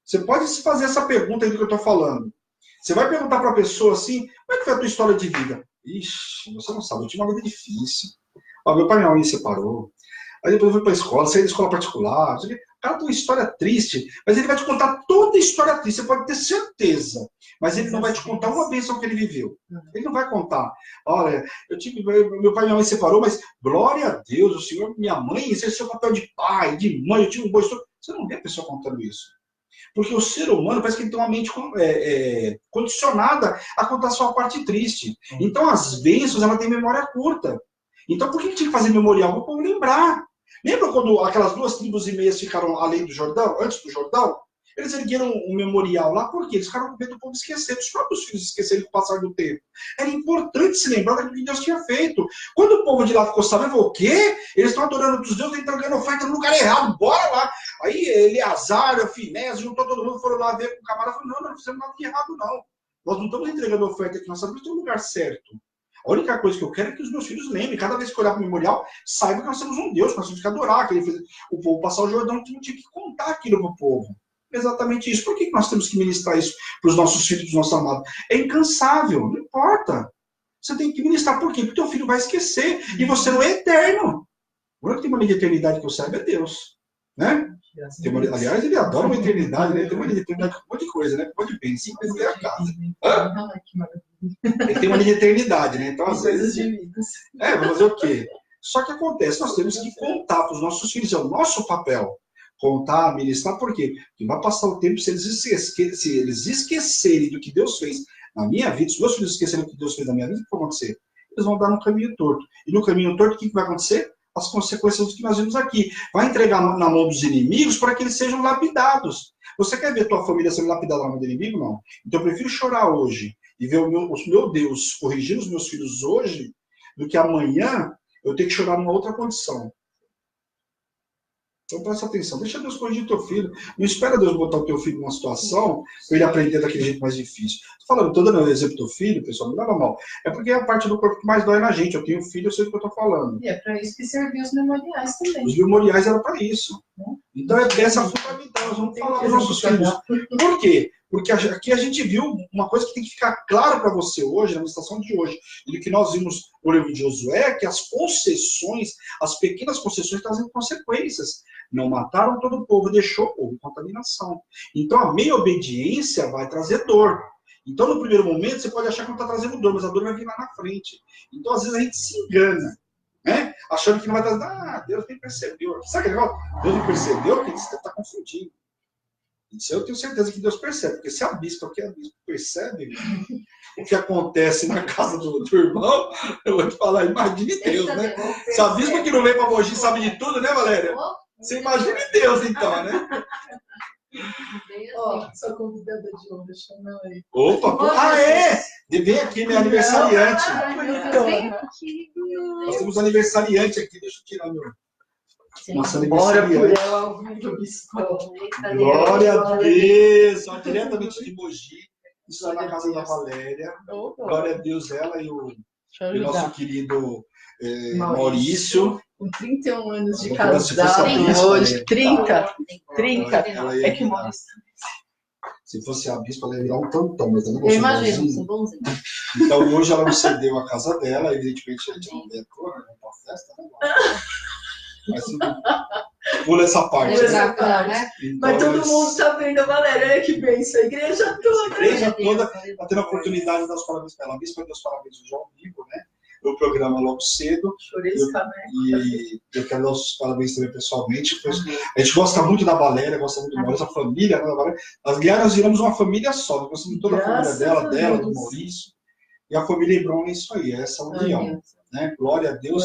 Você pode se fazer essa pergunta aí do que eu estou falando. Você vai perguntar para a pessoa assim, como é que foi a tua história de vida? Ixi, você não sabe, eu tinha uma vida difícil. Ó, meu pai e minha mãe me separou. Aí depois eu fui para a escola, saí da escola particular. O cara tem uma história triste, mas ele vai te contar toda a história triste, você pode ter certeza. Mas ele não vai te contar uma bênção que ele viveu. Ele não vai contar. Olha, meu pai e minha mãe separou, mas glória a Deus, o Senhor, minha mãe, esse é o seu papel de pai, de mãe, eu tive um bom história. Você não vê a pessoa contando isso. Porque o ser humano parece que ele tem uma mente condicionada a contar só a parte triste. Então, as bênçãos, ela tem memória curta. Então, por que tinha que fazer memorial? Para o povo lembrar. Lembra quando aquelas 2 tribos e meias ficaram além do Jordão, antes do Jordão? Eles ergueram um memorial lá, por quê? Eles ficaram com medo do povo esquecer, dos próprios filhos esquecerem com o passar do tempo. Era importante se lembrar daquilo que Deus tinha feito. Quando o povo de lá ficou sabendo, falou, o quê? Eles estão adorando outros deuses, eles estão ganhando oferta no lugar errado, bora lá. Aí Eleazar, Finés, juntou todo mundo, foram lá ver com o camarada, falou, não fizemos nada de errado, não. Nós não estamos entregando oferta aqui, nós sabemos que tem um lugar certo. A única coisa que eu quero é que os meus filhos lembrem, cada vez que olhar para o memorial, saiba que nós temos um Deus, que nós temos que adorar, que ele fez o povo passar o Jordão, que não tinha que contar aquilo para o povo. Exatamente isso. Por que nós temos que ministrar isso para os nossos filhos, para os nossos amados? É incansável, não importa. Você tem que ministrar. Por quê? Porque o teu filho vai esquecer. E você não é eterno. O único que tem uma linha de eternidade que eu saiba é Deus. Né? Aliás, ele adora uma eternidade, né? Tem uma linha de eternidade com um monte de coisa, né? Com um monte de bem. Sim, mas é a casa. Ele tem uma linha de eternidade, né? Então, às vezes. Vai fazer o quê? Só que acontece, nós temos que contar para os nossos filhos, é o nosso papel. contar, ministrar, por quê? Porque vai passar o tempo, se eles esquecerem do que Deus fez na minha vida, se os meus filhos esquecerem do que Deus fez na minha vida, o que vai acontecer? Eles vão dar no caminho torto. E no caminho torto, o que vai acontecer? As consequências do que nós vimos aqui. Vai entregar na mão dos inimigos para que eles sejam lapidados. Você quer ver tua família sendo lapidada na mão do inimigo? Não. Então eu prefiro chorar hoje e ver o meu Deus corrigir os meus filhos hoje, do que amanhã eu ter que chorar numa outra condição. Então presta atenção, deixa Deus corrigir teu filho. Não espera Deus botar o teu filho numa situação para ele aprender daquele jeito mais difícil. Estou dando um exemplo do teu filho, pessoal, não leva mal. É porque é a parte do corpo que mais dói na gente. Eu tenho filho, eu sei o que eu estou falando. E é para isso que serviu os memoriais também. Os memoriais eram para isso. Então é dessa fundamental. Nós vamos falar para os nossos filhos. Por quê? Porque aqui a gente viu uma coisa que tem que ficar claro para você hoje, na meditação de hoje, e do que nós vimos no livro de Josué, que as concessões, as pequenas concessões trazem consequências. Não mataram todo o povo, deixou o povo em contaminação. Então a meia obediência vai trazer dor. Então no primeiro momento você pode achar que não está trazendo dor, mas a dor vai vir lá na frente. Então às vezes a gente se engana, né? Achando que não vai trazer, Deus nem percebeu. Sabe aquele negócio? Deus não percebeu, porque você está confundindo. Isso eu tenho certeza que Deus percebe, porque se a bispa, que a bispa percebe o que acontece na casa do irmão, eu vou te falar, imagine Deus, né? Se a bispa que não vem para Mogi sabe de tudo, né, Valéria? Você imagine Deus, então, né? Ó, sua convidada de honra, chama aí. Opa, é! Vem aqui, minha aniversariante. Nós temos aniversariante aqui, deixa eu tirar meu... Nossa aniversariante. Glória a Deus! Diretamente de Mogi, está na casa da Valéria. Glória a Deus, ela e o nosso querido Maurício. Com 31 anos de casal, hoje, 30. É que Maurício. Se fosse a bispa, ela ia virar um tantão, mas ela não Eu imagino, sou bonzinho. Então hoje ela não cedeu a casa dela, evidentemente a gente não veio agora, né? Uma festa, né? Mas pula essa parte. Né? Então, mas todo mundo está vendo a Valéria, olha que bênção, a igreja toda. A igreja toda está tendo a oportunidade de dar os parabéns para ela. A bispa deu os parabéns hoje ao vivo, né? No programa logo cedo. E eu quero dar os parabéns também pessoalmente. A gente gosta muito da Valéria, gosta muito do Maurício, a família da Valéria. Nós viramos uma família só, nós gostamos de toda a família dela, do Maurício. E a família Hebron é isso aí, é essa união. Né? Glória a Deus.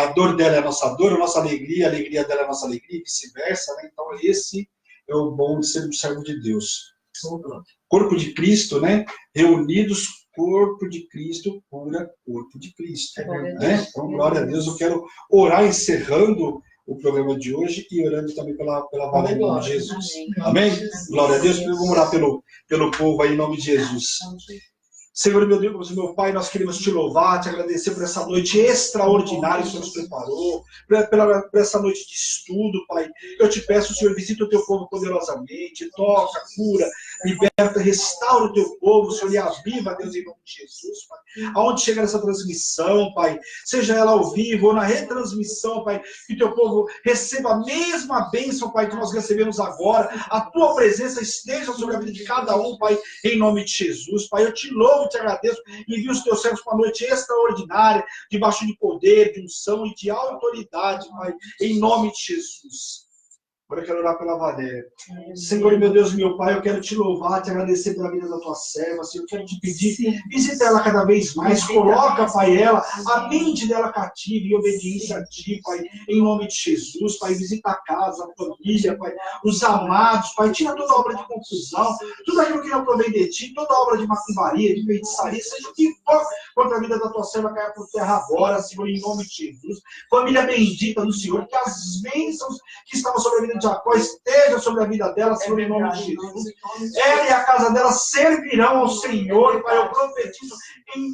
A dor dela é a nossa dor, a nossa alegria, a alegria dela é a nossa alegria, e vice-versa. Né? Então, esse é o bom de ser um servo de Deus. Corpo de Cristo, né? Reunidos, corpo de Cristo, cura corpo de Cristo. Né? Então, glória a Deus. Eu quero orar encerrando o programa de hoje e orando também pela Valéria em nome de Jesus. Amém? Glória a Deus. Vamos orar pelo povo aí em nome de Jesus. Senhor, meu Deus, meu Pai, nós queremos te louvar, te agradecer por essa noite extraordinária que o Senhor nos preparou, por essa noite de estudo, Pai. Eu te peço, Senhor, visita o teu povo poderosamente, toca, cura, liberta, restaura o teu povo, Senhor, e aviva, Deus, em nome de Jesus, Pai. Aonde chega essa transmissão, Pai, seja ela ao vivo ou na retransmissão, Pai, que o teu povo receba a mesma bênção, Pai, que nós recebemos agora, a tua presença esteja sobre a vida de cada um, Pai, em nome de Jesus, Pai. Eu te louvo, te agradeço, envio os teus servos para uma noite extraordinária, debaixo de poder, de unção e de autoridade, Pai, em nome de Jesus. Agora eu quero orar pela Valéria. Senhor, meu Deus, meu Pai, eu quero te louvar, te agradecer pela vida da tua serva. Senhor, eu quero te pedir, visita ela cada vez mais, coloca, Pai, ela, a mente dela cativa em obediência a ti, Pai, em nome de Jesus, Pai, visita a casa, a família, Pai, os amados, Pai, tira toda obra de confusão, tudo aquilo que não provém de ti, toda obra de macumbaria, de feitiçaria, seja o que for contra a vida da tua serva, caia por terra agora, Senhor, em nome de Jesus. Família bendita do Senhor, que as bênçãos que estavam sobre a vida de Jacó esteja sobre a vida dela, Senhor, em nome de Jesus. Ela e a casa dela servirão ao Senhor, Pai, eu profetizo em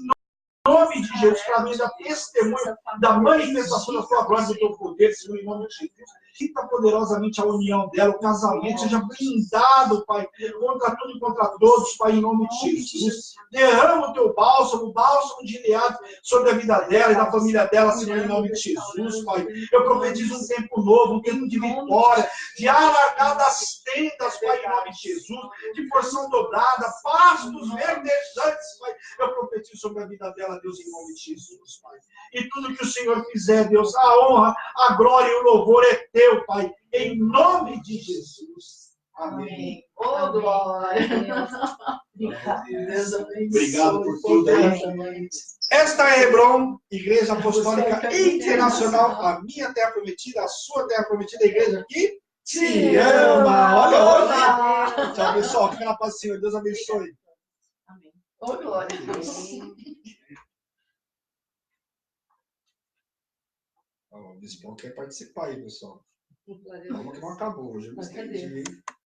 nome de Jesus, para mim, da testemunha, da manifestação da tua glória, do teu poder, Senhor, em nome de Jesus. Quita poderosamente a união dela, o casamento, seja blindado, Pai, contra tudo e contra todos, Pai, em nome de Jesus. Derrama o teu bálsamo de Gileade sobre a vida dela e da família dela, Senhor, em nome de Jesus, Pai. Eu profetizo um tempo novo, um tempo de vitória, de alargar das tendas frutas, Pai, em nome de Jesus, de porção dobrada, pastos verdejantes, Pai. Eu profetizo sobre a vida dela, Deus, em nome de Jesus, Pai. E tudo que o Senhor fizer, Deus, a honra, a glória e o louvor é teu, Pai, em nome de Jesus. Amém. Oh, glória. Deus abençoe. Obrigado por tudo aí. Esta é Hebron, Igreja Apostólica Internacional, a minha terra prometida, a sua terra prometida, a igreja que te ama. Olha, olha. Tchau, pessoal. Fica na paz do Senhor. Deus abençoe. Amém. Oh, glória. O Bispão quer participar aí, pessoal. Glória a Calma que não acabou hoje. Eu Mas cadê? estendi, hein?